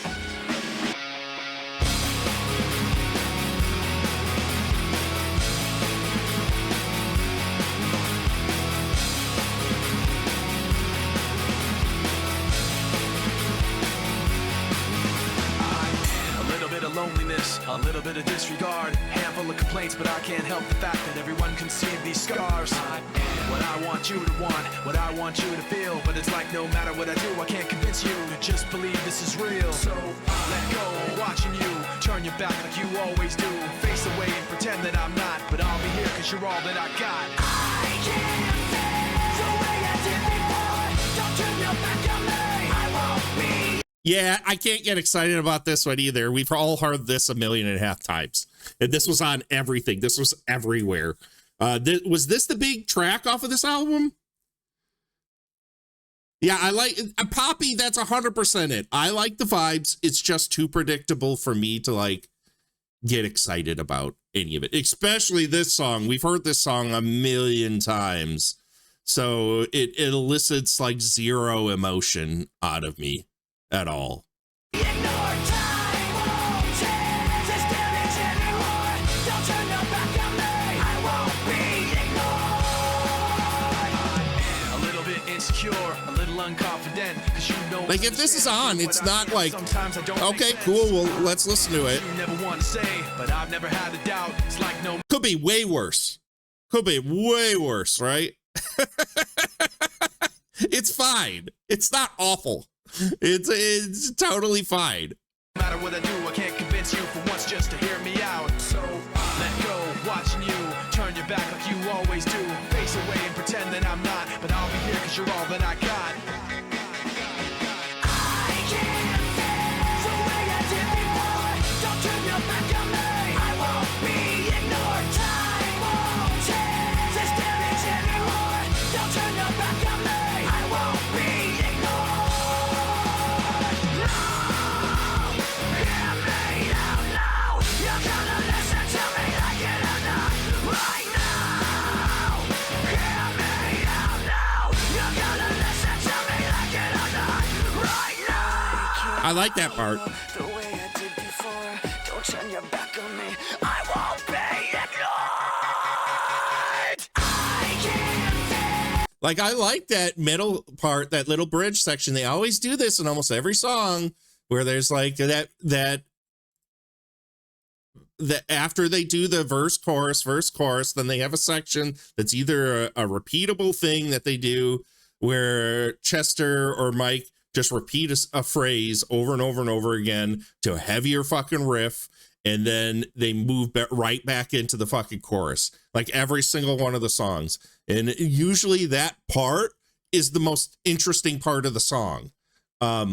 A little bit of disregard, handful of complaints, but I can't help the fact that everyone can see these scars. What I want you to want, what I want you to feel, but it's like no matter what I do, I can't convince you to just believe this is real. So let go, I'm watching you, turn your back like you always do, face away and pretend that I'm not, but I'll be here cause you're all that I got. I can't feel the way I did before. Don't turn your back on me. I won't be. Yeah, I can't get excited about this one either. We've all heard this 1.5 million times. And this was on everything. This was everywhere. Was this the big track off of this album? Yeah, I like Poppy. That's 100% it. I like the vibes. It's just too predictable for me to like get excited about any of it, especially this song. We've heard this song a million times, so it elicits like zero emotion out of me at all. Like if this is on, it's not like, okay, cool, well, let's listen to it. Could be way worse. Could be way worse, right? It's fine. It's not awful. It's totally fine. No matter what I do, I can't convince you for once just to hear me out. So let go, watching you turn your back like you always do. Face away and pretend that I'm not, but I'll be here because you're all that I got. I like that part. The way I did before, don't turn your back on me. I won't be ignored. Like, I like that middle part, that little bridge section. They always do this in almost every song where there's like that after they do the verse, chorus, then they have a section that's either a repeatable thing that they do where Chester or Mike just repeat a phrase over and over and over again to a heavier fucking riff. And then they move right back into the fucking chorus, like every single one of the songs. And usually that part is the most interesting part of the song. At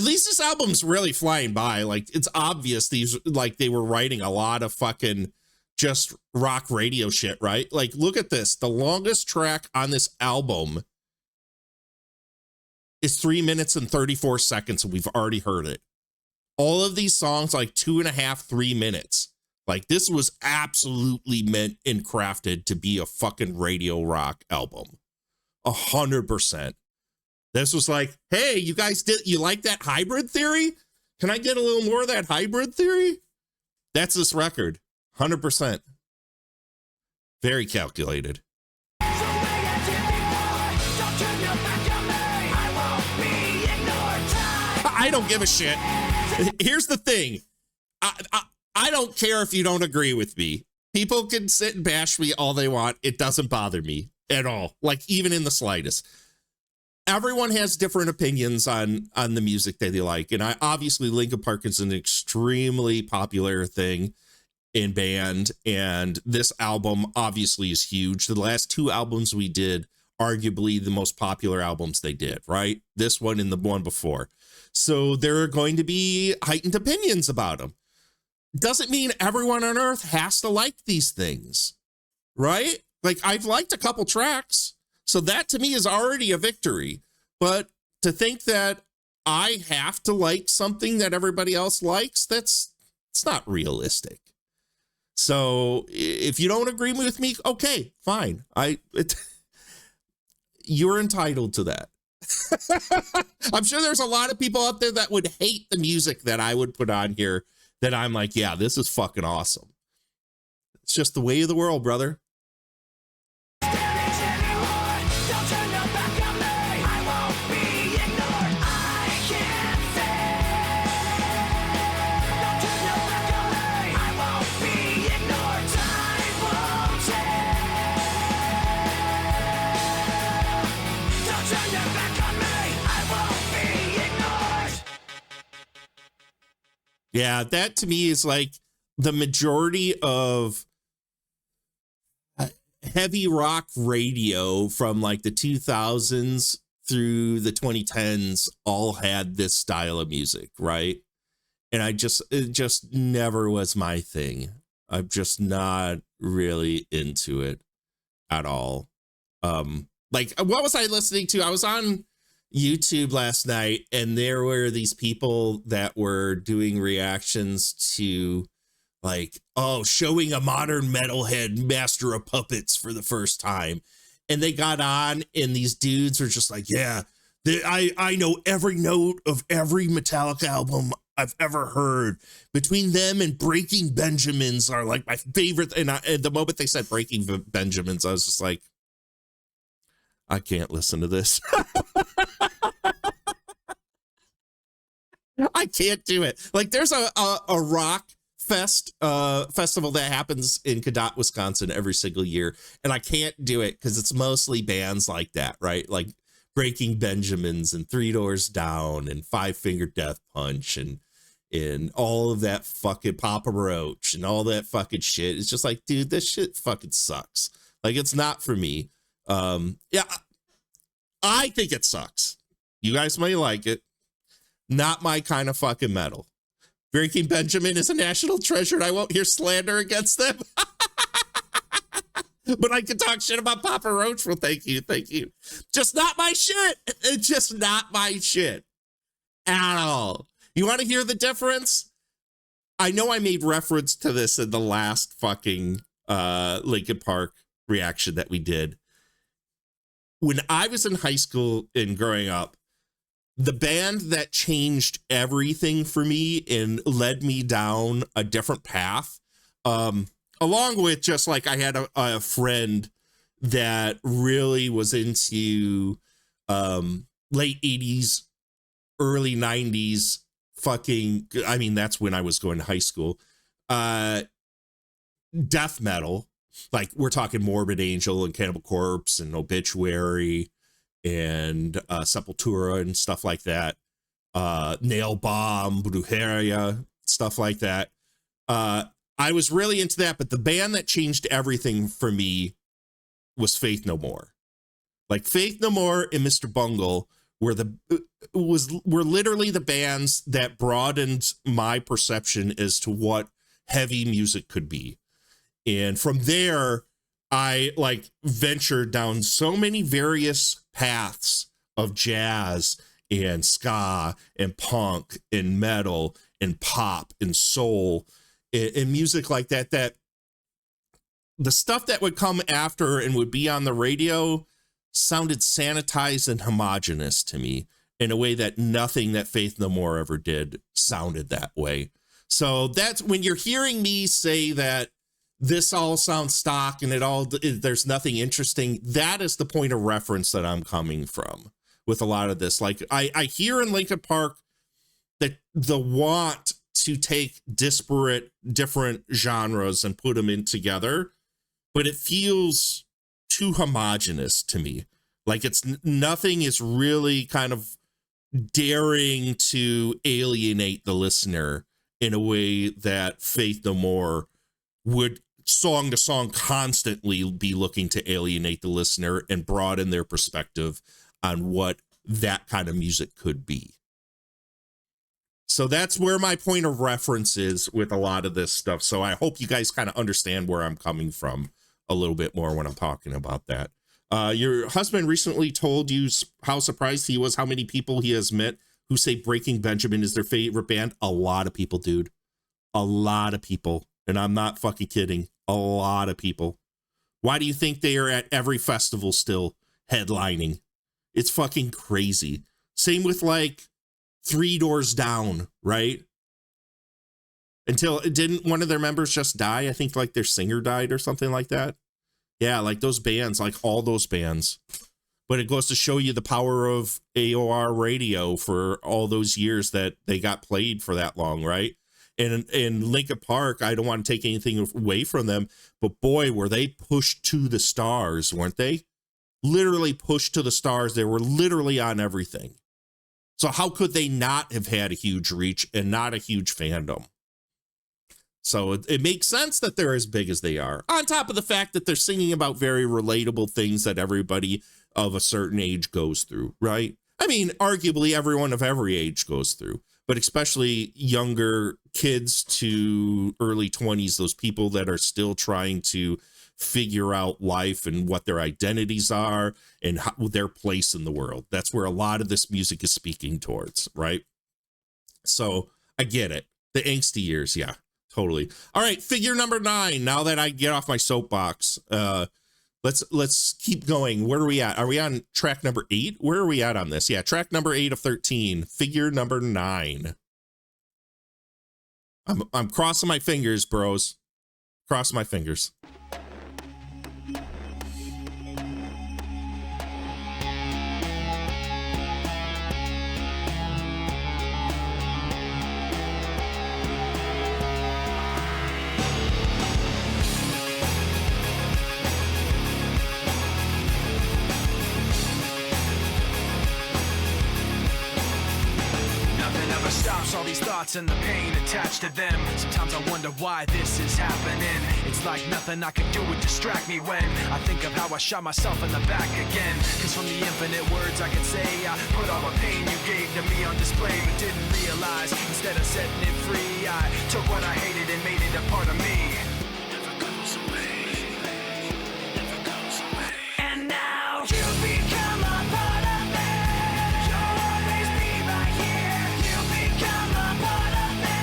least this album's really flying by. Like, it's obvious these, like, they were writing a lot of fucking just rock radio shit, right? Like, look at this. The longest track on this album is 3 minutes and 34 seconds, and we've already heard it. All of these songs, like 2.5, 3 minutes. Like, this was absolutely meant and crafted to be a fucking radio rock album. 100%. This was like, hey, you guys you like that hybrid theory? Can I get a little more of that hybrid theory? That's this record. 100%. Very calculated. I don't give a shit. Here's the thing. I don't care if you don't agree with me. People can sit and bash me all they want. It doesn't bother me at all. Like, even in the slightest. Everyone has different opinions on the music that they like. And obviously Linkin Park is an extremely popular thing in band. And this album obviously is huge. The last two albums we did, arguably the most popular albums they did, right? This one and the one before. So there are going to be heightened opinions about them. Doesn't mean everyone on earth has to like these things, right? Like, I've liked a couple tracks, so that to me is already a victory. But to think that I have to like something that everybody else likes, it's not realistic. So if you don't agree with me, okay, fine. You're entitled to that. I'm sure there's a lot of people out there that would hate the music that I would put on here that I'm like, yeah, this is fucking awesome. It's just the way of the world, brother. Yeah, that to me is like the majority of heavy rock radio from like the 2000s through the 2010s all had this style of music, right? And it just never was my thing. I'm just not really into it at all. Like, what was I listening to? I was on YouTube last night, and there were these people that were doing reactions to, like, oh, showing a modern metalhead master of puppets for the first time. And they got on, and these dudes were just like, yeah, I know every note of every Metallica album I've ever heard. Between them and Breaking Benjamins are like my favorite. And the moment they said Breaking Benjamins, I was just like, I can't listen to this. I can't do it. Like, there's a rock festival that happens in Cadott, Wisconsin every single year, and I can't do it because it's mostly bands like that, right? Like Breaking Benjamins and Three Doors Down and Five Finger Death Punch and all of that fucking Papa Roach and all that fucking shit. It's just like, dude, this shit fucking sucks. Like, it's not for me. Yeah, I think it sucks. You guys may like it. Not my kind of fucking metal. Breaking Benjamin is a national treasure, and I won't hear slander against them. But I can talk shit about Papa Roach. Well, thank you. Just not my shit. It's just not my shit at all. You want to hear the difference? I know I made reference to this in the last fucking Linkin Park reaction that we did. When I was in high school and growing up, the band that changed everything for me and led me down a different path, along with just like I had a friend that really was into late 80s, early 90s fucking, I mean, that's when I was going to high school, death metal. Like, we're talking Morbid Angel and Cannibal Corpse and Obituary and Sepultura and stuff like that. Nail Bomb, Brujeria, stuff like that. I was really into that, but the band that changed everything for me was Faith No More. Like, Faith No More and Mr. Bungle were literally the bands that broadened my perception as to what heavy music could be. And from there, I like ventured down so many various paths of jazz and ska and punk and metal and pop and soul and music like that, that the stuff that would come after and would be on the radio sounded sanitized and homogenous to me in a way that nothing that Faith No More ever did sounded that way. So that's when you're hearing me say that this all sounds stock and there's nothing interesting. That is the point of reference that I'm coming from with a lot of this. Like, I hear in Linkin Park that the want to take disparate, different genres and put them in together, but it feels too homogenous to me. Like, it's nothing is really kind of daring to alienate the listener in a way that Faith No More would song to song constantly be looking to alienate the listener and broaden their perspective on what that kind of music could be. So that's where my point of reference is with a lot of this stuff. So I hope you guys kind of understand where I'm coming from a little bit more when I'm talking about that. Your husband recently told you how surprised he was how many people he has met who say Breaking Benjamin is their favorite band. A lot of people, dude. A lot of people. And I'm not fucking kidding. A lot of people. Why do you think they are at every festival still headlining? It's fucking crazy. Same with like Three Doors Down, right? Didn't one of their members just die? I think like their singer died or something like that. Yeah, like those bands, like all those bands. But it goes to show you the power of AOR radio for all those years that they got played for that long, right? And in Linkin Park, I don't want to take anything away from them, but boy, were they pushed to the stars, weren't they? Literally pushed to the stars. They were literally on everything. So how could they not have had a huge reach and not a huge fandom? So it makes sense that they're as big as they are. On top of the fact that they're singing about very relatable things that everybody of a certain age goes through, right? I mean, arguably everyone of every age goes through, but especially younger kids to early 20s, those people that are still trying to figure out life and what their identities are and how, their place in the world. That's where a lot of this music is speaking towards, right? So I get it. The angsty years, yeah, totally. All right, figure number 9. Now that I get off my soapbox, let's keep going. Where are we at? Are we on track number 8? Where are we at on this? Yeah, track number 8 of 13. Figure number 9. I'm crossing my fingers, bros. Cross my fingers. All these thoughts and the pain attached to them. Sometimes I wonder why this is happening. It's like nothing I can do would distract me when I think of how I shot myself in the back again. Cause from the infinite words I can say, I put all the pain you gave to me on display, but didn't realize instead of setting it free, I took what I hated and made it a part of me. Never goes away. Never goes away. And now you become a part of me. You'll always be right here. You become a part of me.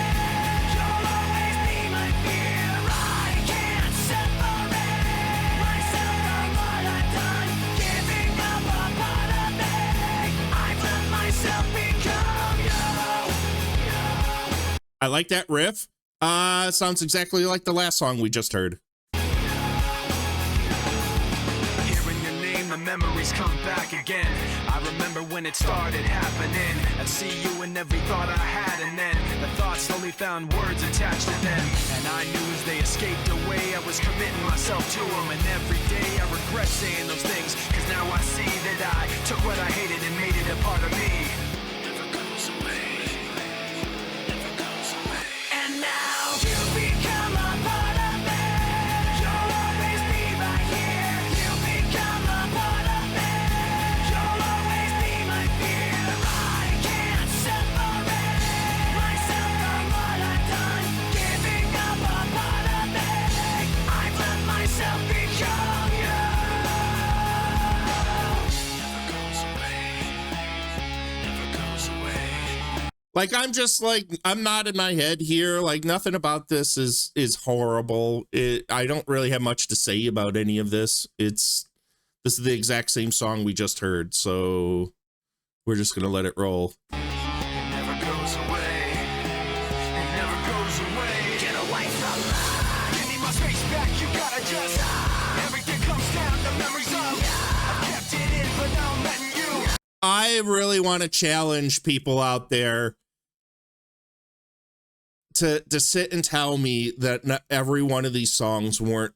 You'll always be my fear. I can't separate myself from what I've done. Giving up a part of me. I've let myself become you. I like that riff. Sounds exactly like the last song we just heard. Hearing your name, the memories come back again. I remember when it started happening. I'd see you in every thought I had, and then the thoughts slowly found words attached to them. And I knew as they escaped away, I was committing myself to them. And every day I regret saying those things, cause now I see that I took what I hated and made it a part of me. Never goes away. Never goes away. And now you become a part of me. You'll always be right here. You become a part of me. You'll always be my fear. I can't separate myself from what I've done. Giving up a part of me. I've let myself become you. Never goes away. Never goes away. Like, I'm just like, I'm nodding my head here. Like, nothing about this is horrible. I don't really have much to say about any of this. This is the exact same song we just heard, so we're just gonna let it roll. It never goes away. It never goes away. Get away from me. Give me my space back. You gotta just. Everything comes down to memories of. I've kept it in, but now I'm letting you. I really want to challenge people out there to sit and tell me that not every one of these songs weren't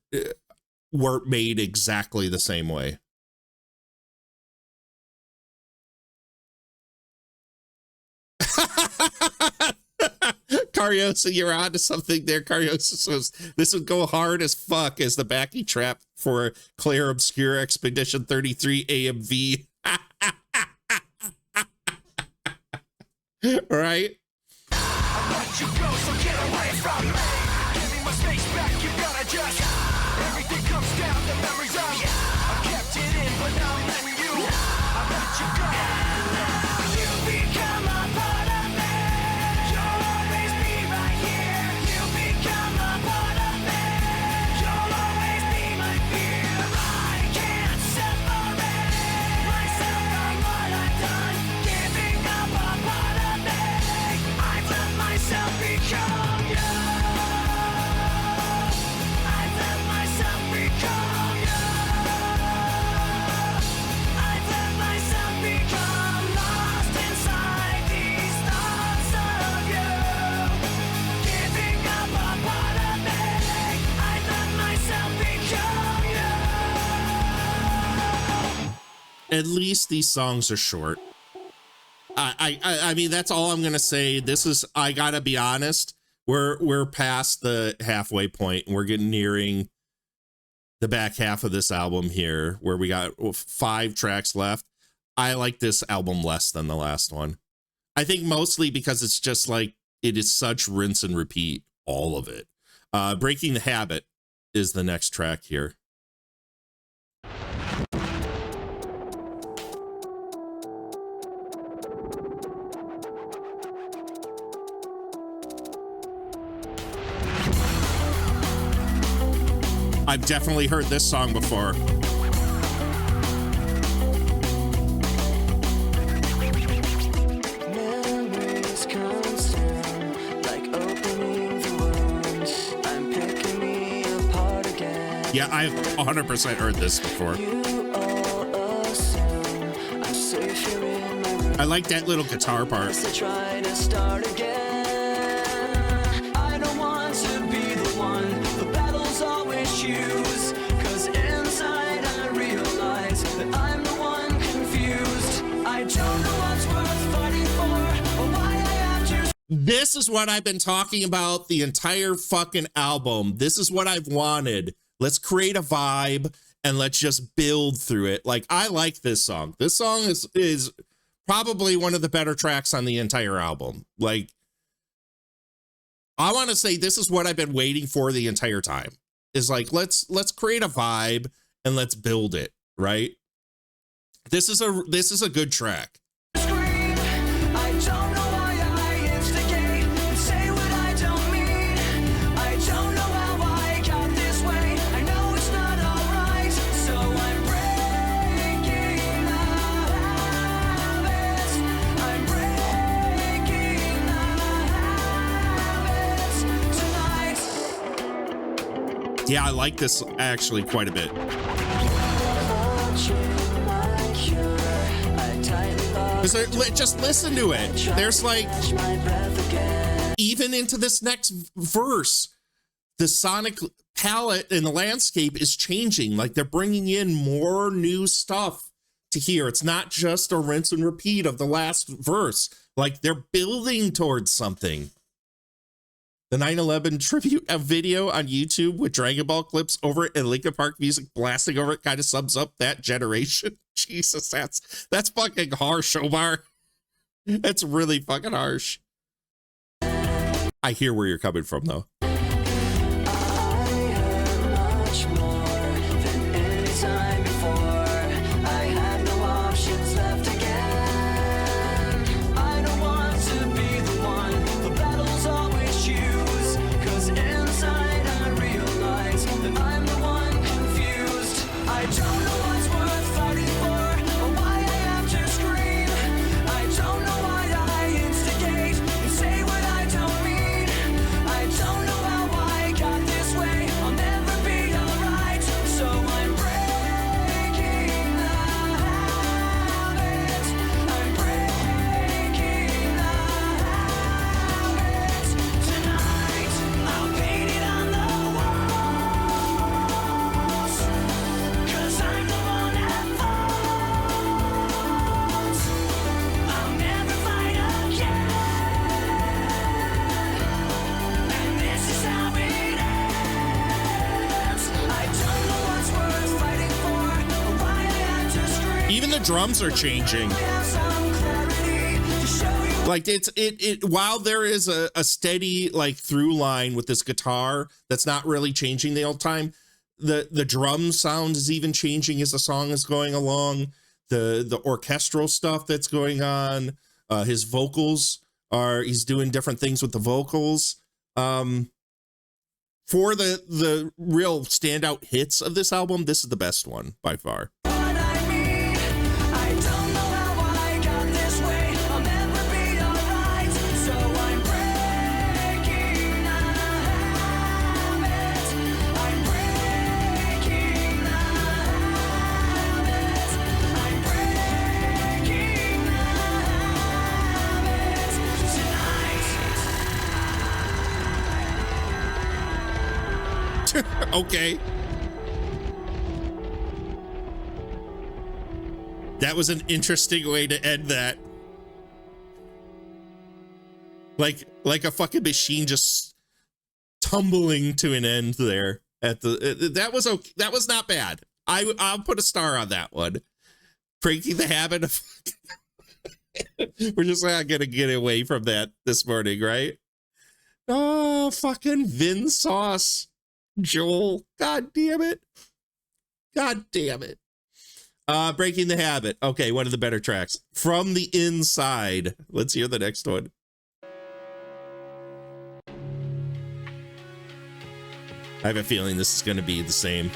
made exactly the same way. Cariosa, you're on to something there. Cariosa says this would go hard as fuck as the backing track for Claire Obscure Expedition 33 AMV. Right? Let you go, so get away from me. Give me my space back. You gotta just. Everything comes down to memories of. I've kept it in, but now I'm letting you. I let you go. You become a part of me. You'll always be right here. You become a part of me. You'll always be my fear. I can't separate myself from what I've done. Giving up a part of me. I've let myself become you. I've let myself become you. I've let myself become lost inside these thoughts of you. Giving up a part of me. I've let myself become you. At least these songs are short. I mean, that's all I'm gonna say. This is, I gotta be honest, we're past the halfway point, and we're getting nearing the back half of this album here, where we got 5 tracks left. I like this album less than the last one. I think mostly because it's just like, it is such rinse and repeat, all of it. Breaking the Habit is the next track here. I've definitely heard this song before. Memories constant, like opening the wounds. I'm picking me apart again. Yeah, I've 100% heard this before. You all assume I'm safe here in my room. I like that little guitar part. To try to start again. I don't want to be the one the battles always choose. Cause inside I realize that I'm the one confused. I don't know what's worth fighting for or why I have to. This is what I've been talking about the entire fucking album. This is what I've wanted. Let's create a vibe and let's just build through it. Like, I like this song. This song is probably one of the better tracks on the entire album. Like, I want to say this is what I've been waiting for the entire time. Is like, let's create a vibe and let's build it, right? This is a good track. Scream. I don't know why I instigate and say what I don't mean. I don't know how I got this way. I know it's not alright, so I'm breaking the habits. I'm breaking the habits tonight. Yeah, I like this actually quite a bit. Because just listen to it. There's like, even into this next verse, the sonic palette and the landscape is changing. Like, they're bringing in more new stuff to hear. It's not just a rinse and repeat of the last verse. Like, they're building towards something. The 9/11 tribute video on YouTube with Dragon Ball clips over it and Linkin Park music blasting over it kind of sums up that generation. Jesus, that's fucking harsh, Omar. That's really fucking harsh. I hear where you're coming from, though. I heard much more than any time before. I had no options left again. I don't want to be the one the battles always choose. Cause inside I realize that I'm the one confused. I don't know what's worth fighting for or why I have to scream. I don't know why I instigate and say what I don't mean. I don't know how I got this way. I'll never be alright. So I'm breaking the habits. I'm breaking the habits tonight. I'll paint it on the walls. Cause I'm the one that falls. I'll never fight again. And this is how it ends. I don't know what's worth fighting for or why I had to scream. Even the drums are changing. I have some clarity to show you. Like, it while there is a steady like through line with this guitar that's not really changing the whole time, the drum sound is even changing as the song is going along. The orchestral stuff that's going on, his vocals he's doing different things with the vocals. For the real standout hits of this album, this is the best one by far. What I mean, I don't know how I got this way. I'll never be alright. So I'm breaking the habits. I'm breaking the habits. I'm breaking the habits tonight. Okay. That was an interesting way to end that. Like a fucking machine just tumbling to an end there at the that was okay. That was not bad. I'll put a star on that one. Breaking the habit of we're just not gonna get away from that this morning, right? Oh, fucking Vin Sauce, Joel. God damn it. God damn it. Breaking the Habit. Okay, one of the better tracks. From the Inside. Let's hear the next one. I have a feeling this is going to be the same.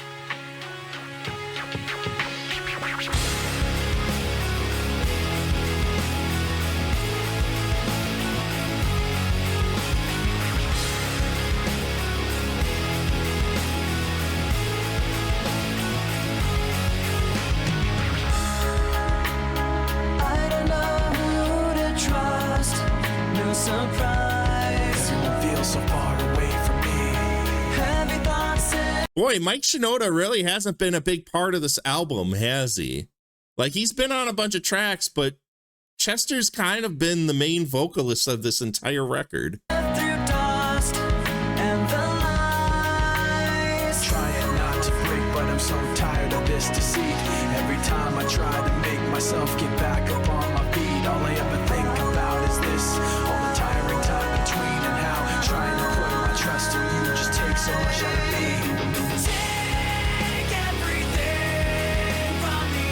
I don't know who to trust. No surprise. Everyone feels so far away from me. Heavy thoughts and Boy, Mike Shinoda really hasn't been a big part of this album, has he? Like, he's been on a bunch of tracks, but Chester's kind of been the main vocalist of this entire record. through dust and the lies. Trying not to break, but I'm so tired of this deceit. Every time I try to make myself get back up on my feet, all I ever think about is this. All the tiring time between and how trying to put my trust in you just takes so much out of me. Take everything from the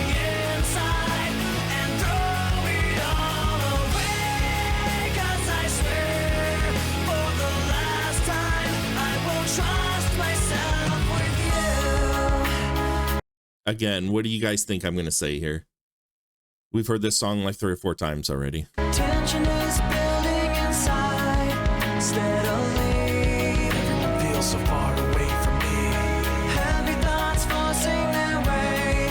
inside and throw it all away. 'Cause I swear for the last time I won't trust myself with you. Again, what do you guys think I'm going to say here? We've heard this song like 3 or 4 times already. Tension is building inside steadily. Everyone feels so far away from me. Heavy thoughts forcing their way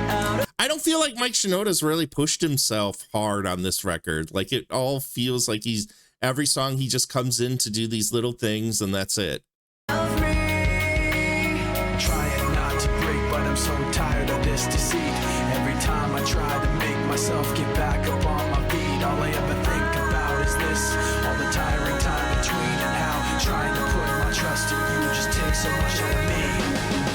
out of I don't feel like Mike Shinoda's really pushed himself hard on this record. Like, it all feels like every song he just comes in to do these little things and that's it. me. Trying not to break, but I'm so tired of this deceit. Every time I try to make myself get back up on my feet, all I ever think about is this. All the tiring time between and how trying to put my trust in you just takes so much out of me.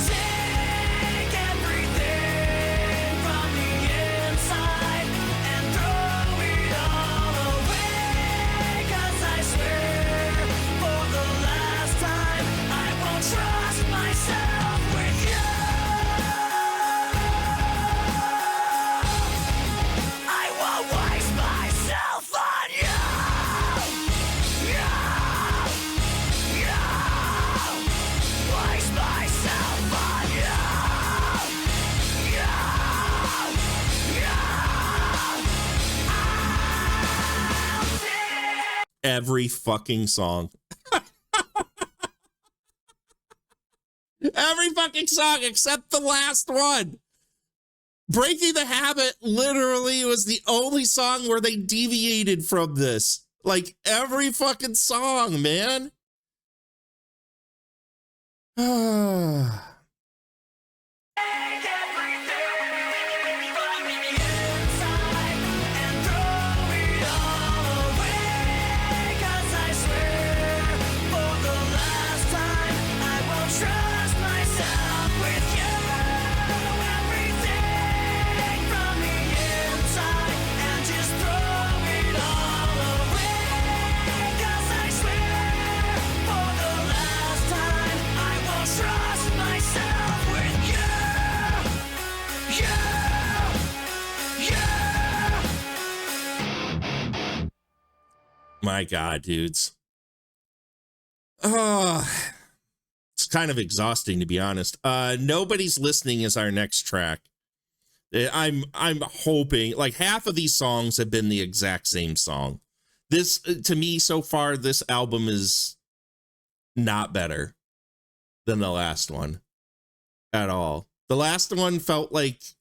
Take everything from the inside and throw it all away. 'Cause I swear for the last time I won't trust myself with you. I won't waste myself on you. Waste myself on Every fucking song. Every fucking song except the last one. Breaking the Habit literally was the only song where they deviated from this. Like, every fucking song, man. Take everything from the inside and throw it all away. 'Cause I swear for the last time I won't trust myself with you. Everything from the inside and just throw it all away. 'Cause I swear for the last time I won't trust myself with you. My God, dudes. Oh, it's kind of exhausting, to be honest. Nobody's Listening is our next track. I'm hoping, like, half of these songs have been the exact same song. This, to me, so far, this album is not better than the last one at all. The last one felt like,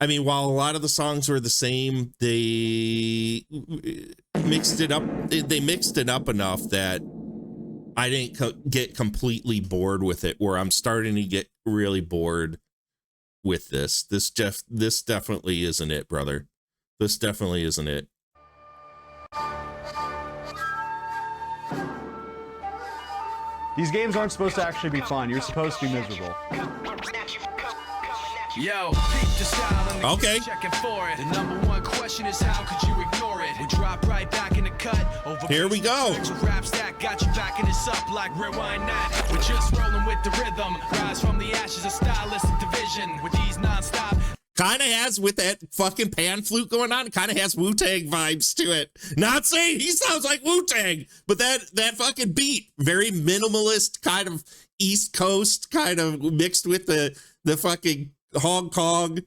I mean, while a lot of the songs were the same, they mixed it up. They mixed it up enough that I didn't get completely bored with it, where I'm starting to get really bored with this. This definitely isn't it, brother. This definitely isn't it. These games aren't supposed to actually be fun. You're supposed to be miserable. Yo, peep the style and the Okay. checking for it. The number one question is how could you ignore it? We drop right back in the cut. Over Here we go. Rap stack got you backing this up like rewind that. We're just rolling with the rhythm. Rise from the ashes of stylistic division. With these non-stop Kind of has, with that fucking pan flute going on, kind of has Wu-Tang vibes to it. Not saying he sounds like Wu-Tang, but that fucking beat, very minimalist, kind of East Coast, kind of mixed with the fucking Hong Kong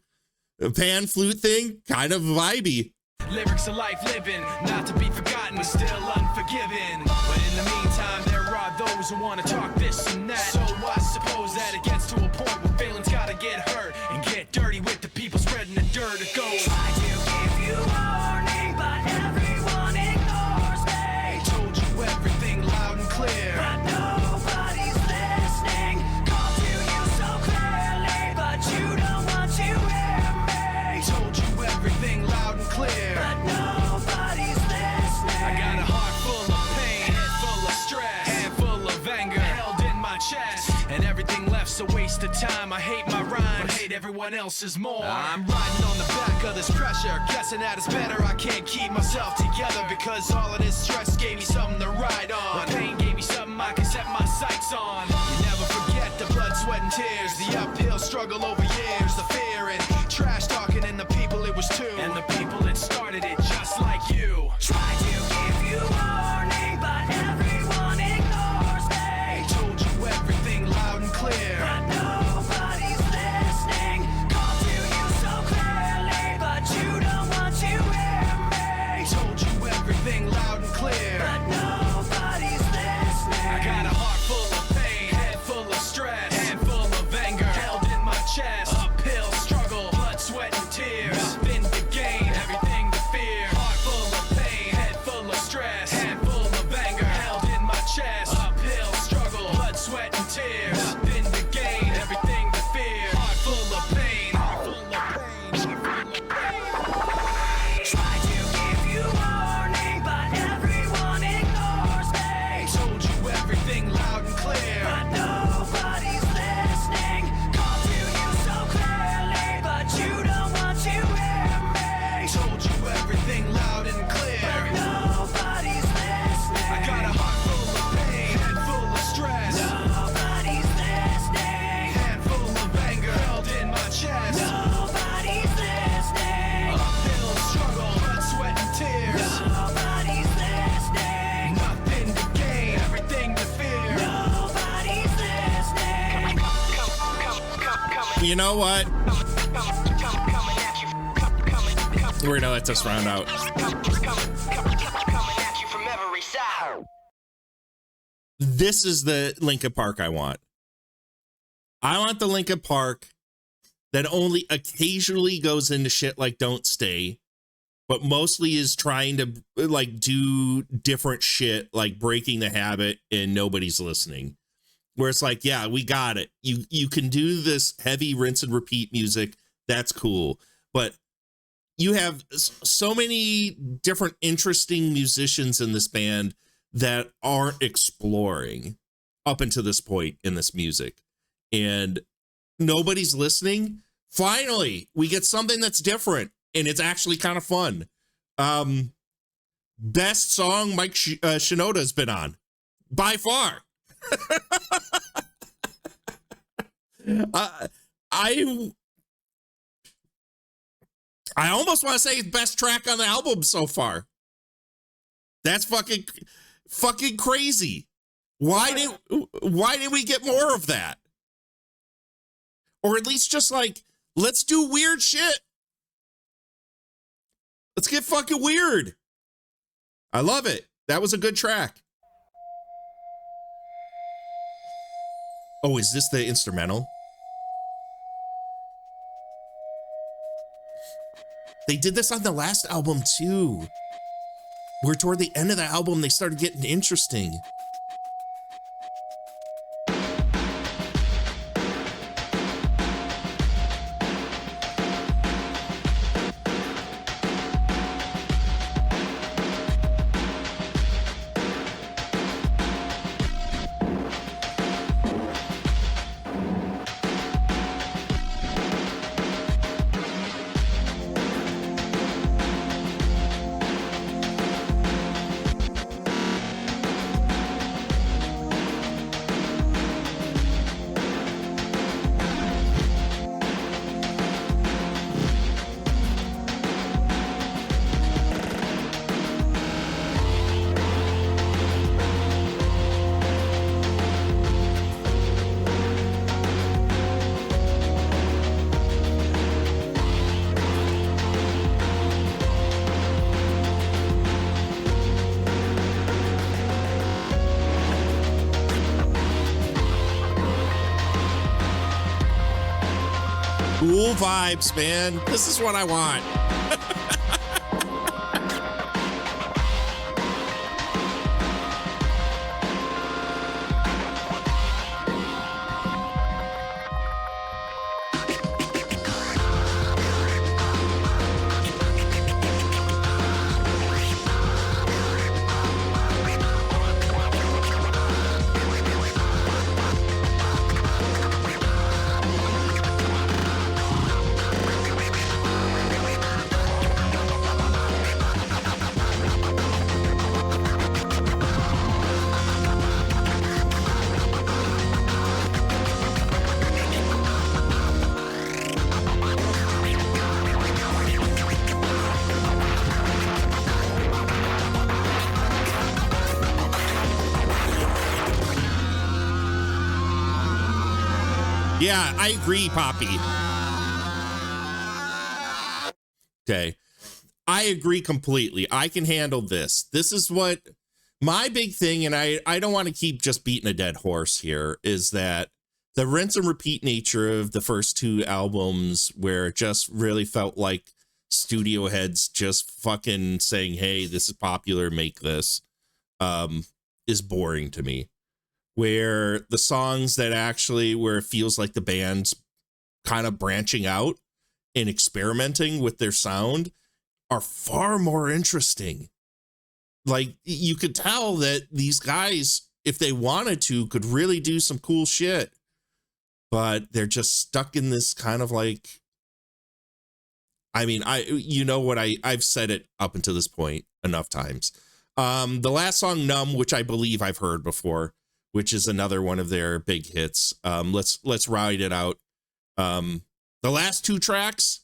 pan flute thing, kind of vibey. Lyrics of life living, not to be forgotten, still unforgiven. But in the meantime, there are those who want to talk this and that. So I suppose that it gets to a point where feelings gotta get hurt and get dirty with the people spreading the dirt. It goes, Try to give you warning, but everyone ignores me. told you everything loud and clear. But nobody's listening. Call to you so clearly, but you don't want to hear me. Told you everything loud and clear. But nobody's listening. I got a heart full of pain, head full of stress, hand full of anger, held in my chest, and everything left's a waste of time. I hate my rhymes, but hate everyone else's more. I'm riding on the back of this pressure, guessing that it's better. I can't keep myself together because all of this stress gave me something to ride on. The pain gave me something I can set my sights on. You never forget the blood, sweat, and tears, the uphill struggle over years, the fear and trash talking, and the people it was to, and the people that started it just like you. Try to give you warning, but everyone ignores me. Told you everything loud and clear. But nobody's listening. Call to you so clearly, but you don't want to hear me. Told you everything loud and clear. But nobody's listening. I got a heart full of pain, head full of stress, hand full of anger, held in my chest. Uphill struggle, blood, sweat, and tears. Nothing to gain, everything to fear. Heart full of pain, head full of stress, hand full of anger, held in my chest. Uphill struggle, blood, sweat, and tears. Nothing to gain, everything to fear. Heart full of pain, heart full of pain. Try to give you warning, but everyone ignores me. Told you everything loud and clear. But nobody's listening. Call to you so clearly, but you don't want to hear me. Told you everything loud and clear. Nobody's listening. I got a heart full of pain, head full of stress, Nobody's listening. hand full of anger, held in my chest. Nobody's listening. Uphill struggle, blood, sweat, and tears. Nobody's listening. Nothing to gain, everything to fear. Nobody's listening. You know what? We're gonna let this round out. This is the Linkin Park I want. I want the Linkin Park that only occasionally goes into shit like Don't Stay, but mostly is trying to like do different shit like Breaking the Habit and Nobody's Listening. Where it's like, yeah, we got it. You can do this heavy rinse and repeat music. That's cool. But you have so many different interesting musicians in this band that aren't exploring up until this point in this music. And Nobody's Listening. Finally, we get something that's different and it's actually kind of fun. Best song Mike Shinoda's been on by far. I almost want to say best track on the album so far. That's fucking crazy. Why did we get more of that? Or at least just like, let's do weird shit. Let's get fucking weird. I love it. That was a good track. Oh, is this the instrumental? They did this on the last album too. Where toward the end of the album, they started getting interesting. cool vibes, man. This is what I want. Yeah, I agree, Poppy. Okay. I agree completely. I can handle this. This is what my big thing, and I don't want to keep just beating a dead horse here, is that the rinse and repeat nature of the first two albums, where it just really felt like studio heads just fucking saying, hey, this is popular, make this, is boring to me. Where the songs that actually, where it feels like the band's kind of branching out and experimenting with their sound, are far more interesting. Like, you could tell that these guys, if they wanted to, could really do some cool shit, but they're just stuck in this kind of like, I mean, you know what, I've said it up until this point enough times. The last song, Numb, which I believe I've heard before, which is another one of their big hits. Let's ride it out. The last two tracks,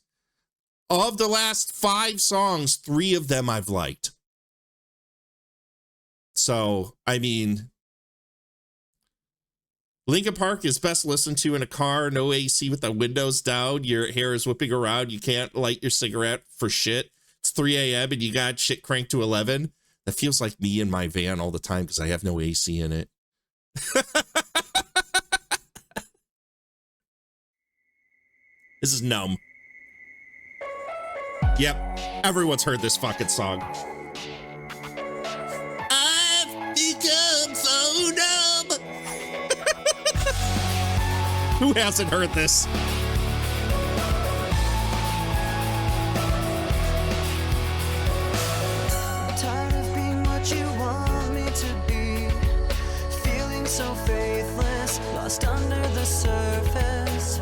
of the last 5 songs, 3 of them I've liked. So, I mean, Linkin Park is best listened to in a car, no AC with the windows down. Your hair is whipping around. You can't light your cigarette for shit. It's 3 a.m. and you got shit cranked to 11. That feels like me in my van all the time because I have no AC in it. This is Numb. Yep, everyone's heard this fucking song. I've become so numb. Who hasn't heard this? Tired of being what you want me to be, feeling so faithless, lost under the surface.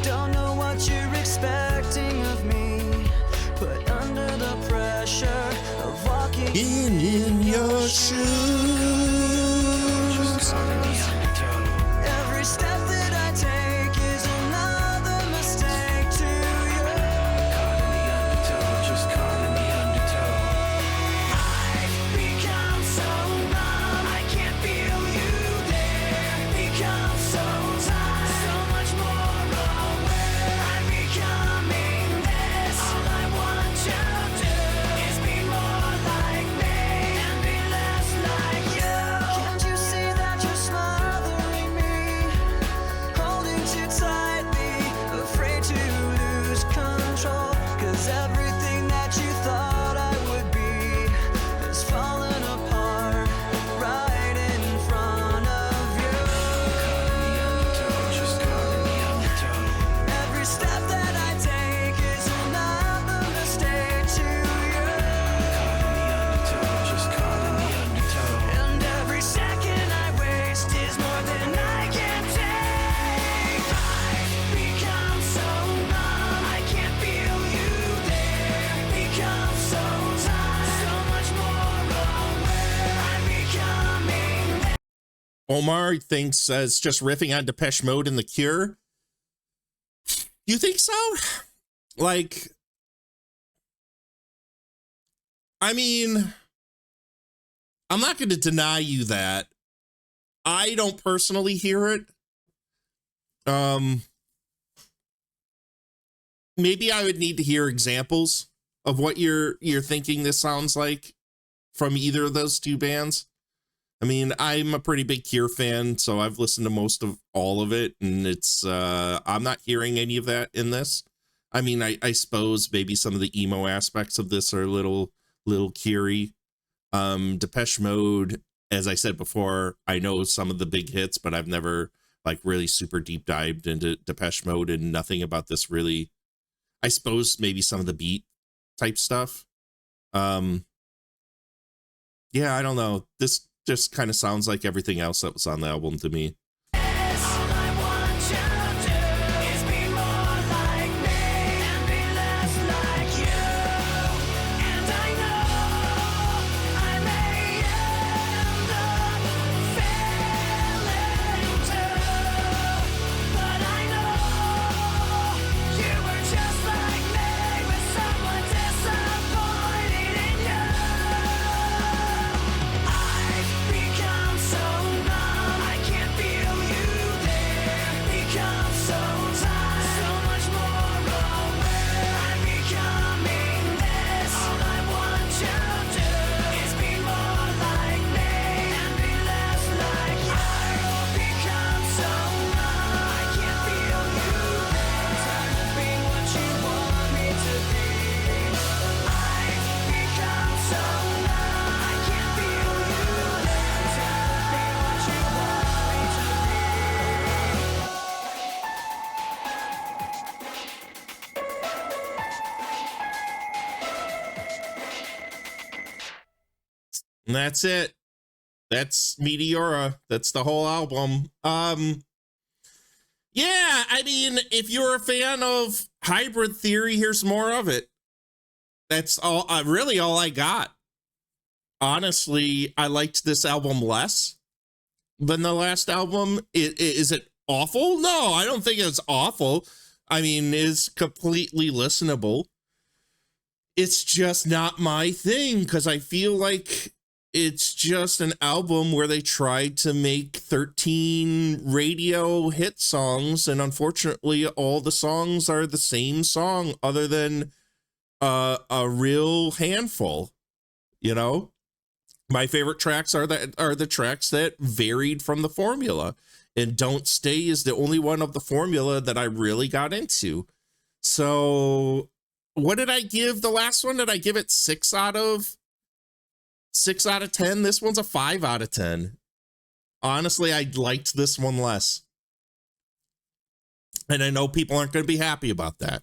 Don't know what you're expecting of me, put under the pressure of walking In your shoes. Every step that I take is another mistake to you. I've become so numb, I can't feel you there. Become so tired, so much more aware. I'm becoming this. All I want to do is be more like me and be less like you. Can't you see that you're smothering me, holding too tightly, afraid to lose control? 'Cause everything that you thought I would be has fallen apart right in front of you. Every step that I take is another mistake to you. And every second I waste is more than I can take. I've become so numb, I can't feel you there. Become so tired, so much more aware. I'm becoming. Omar thinks it's just riffing on Depeche Mode and The Cure. You think so? Like, I mean, I'm not going to deny you that. I don't personally hear it. Maybe I would need to hear examples of what you're thinking this sounds like from either of those two bands. I mean, I'm a pretty big Cure fan, so I've listened to most of all of it, and it's I'm not hearing any of that in this. I mean, I suppose maybe some of the emo aspects of this are a little Cure-y. Depeche Mode, as I said before, I know some of the big hits, but I've never like really super deep dived into Depeche Mode, and nothing about this really. I suppose maybe some of the beat type stuff. Yeah, I don't know. This just kind of sounds like everything else that was on the album to me. And that's it. That's Meteora. That's the whole album. Yeah, I mean, if you're a fan of Hybrid Theory, here's more of it. That's all really all I got. Honestly, I liked this album less than the last album. Is it awful? No, I don't think it's awful. I mean, it's completely listenable. It's just not my thing, because I feel like it's just an album where they tried to make 13 radio hit songs, and unfortunately all the songs are the same song other than a real handful. You know, my favorite tracks are the tracks that varied from the formula, and Don't Stay is the only one of the formula that I really got into. So what did I give the last one? Did I give it 6 out of 10? This one's a 5 out of 10. Honestly, I liked this one less. And I know people aren't going to be happy about that.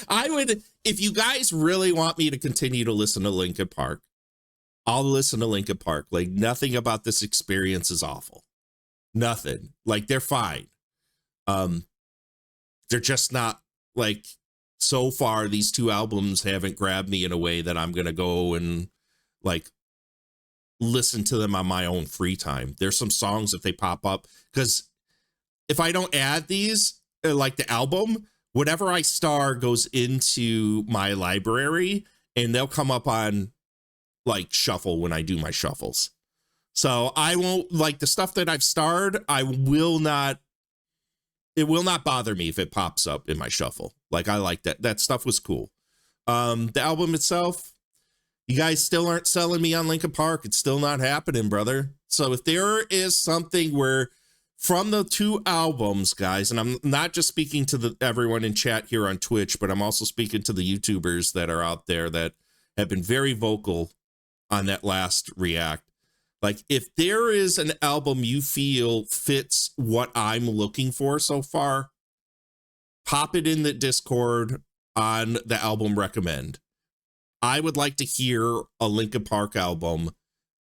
I would, if you guys really want me to continue to listen to Linkin Park, I'll listen to Linkin Park. Like, nothing about this experience is awful. Nothing. Like, they're fine. They're just not, like, so far these 2 albums haven't grabbed me in a way that I'm going to go and like listen to them on my own free time. There's some songs if they pop up, because if I don't add these, like the album, whatever I star goes into my library, and they'll come up on like shuffle when I do my shuffles. So I won't, like, the stuff that I've starred, it will not bother me if it pops up in my shuffle. Like, I like that. That stuff was cool. The album itself, you guys still aren't selling me on Linkin Park. It's still not happening, brother. So if there is something where from the 2 albums, guys, and I'm not just speaking to everyone in chat here on Twitch, but I'm also speaking to the YouTubers that are out there that have been very vocal on that last react. Like, if there is an album you feel fits what I'm looking for so far, pop it in the Discord on the album recommend. I would like to hear a Linkin Park album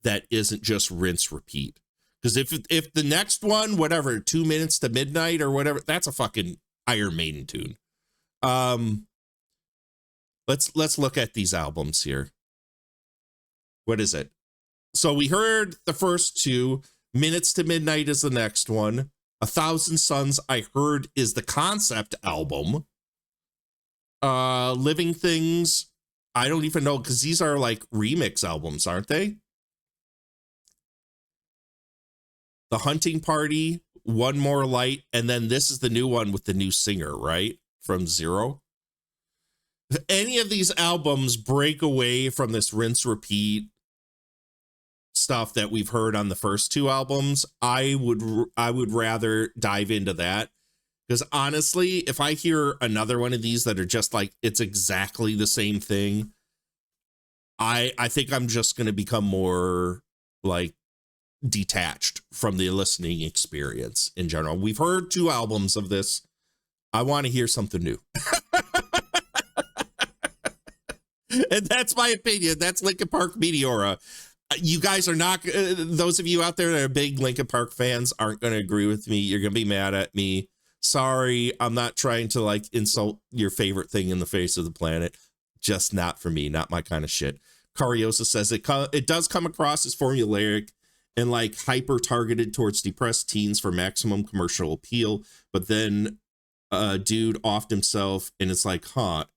that isn't just rinse repeat. Because if the next one, whatever, 2 Minutes to Midnight or whatever, that's a fucking Iron Maiden tune. Let's look at these albums here. What is it? So we heard the first 2. Minutes to Midnight is the next one. 1,000 Suns, I heard, is the concept album. Living Things, I don't even know, because these are like remix albums, aren't they? The Hunting Party, One More Light, and then this is the new one with the new singer, right? From Zero. If any of these albums break away from this rinse repeat stuff that we've heard on the first two albums, I would rather dive into that. Because honestly, if I hear another one of these that are just like, it's exactly the same thing, I think I'm just going to become more like detached from the listening experience in general. We've heard two albums of this. I want to hear something new. And that's my opinion. That's Linkin Park Meteora. You guys are not, those of you out there that are big Linkin Park fans aren't going to agree with me. You're going to be mad at me. Sorry, I'm not trying to like insult your favorite thing in the face of the planet. Just not for me, not my kind of shit. Cariosa says it does come across as formulaic and like hyper targeted towards depressed teens for maximum commercial appeal. But then dude offed himself and it's like,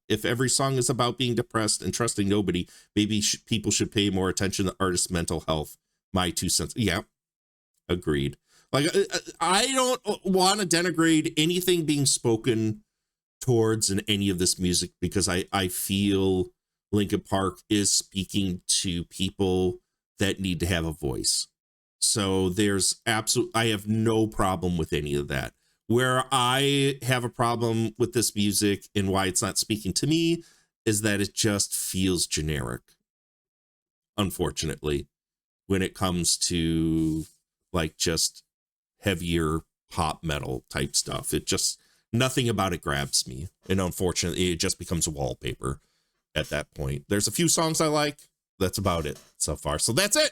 if every song is about being depressed and trusting nobody, maybe people should pay more attention to artists' mental health. My 2 cents. Yeah, agreed. Like, I don't want to denigrate anything being spoken towards in any of this music, because I feel Linkin Park is speaking to people that need to have a voice. So I have no problem with any of that. Where I have a problem with this music and why it's not speaking to me is that it just feels generic, unfortunately, when it comes to like just heavier pop metal type stuff. It just, nothing about it grabs me. And unfortunately, it just becomes wallpaper at that point. There's a few songs I like. That's about it so far. So that's it.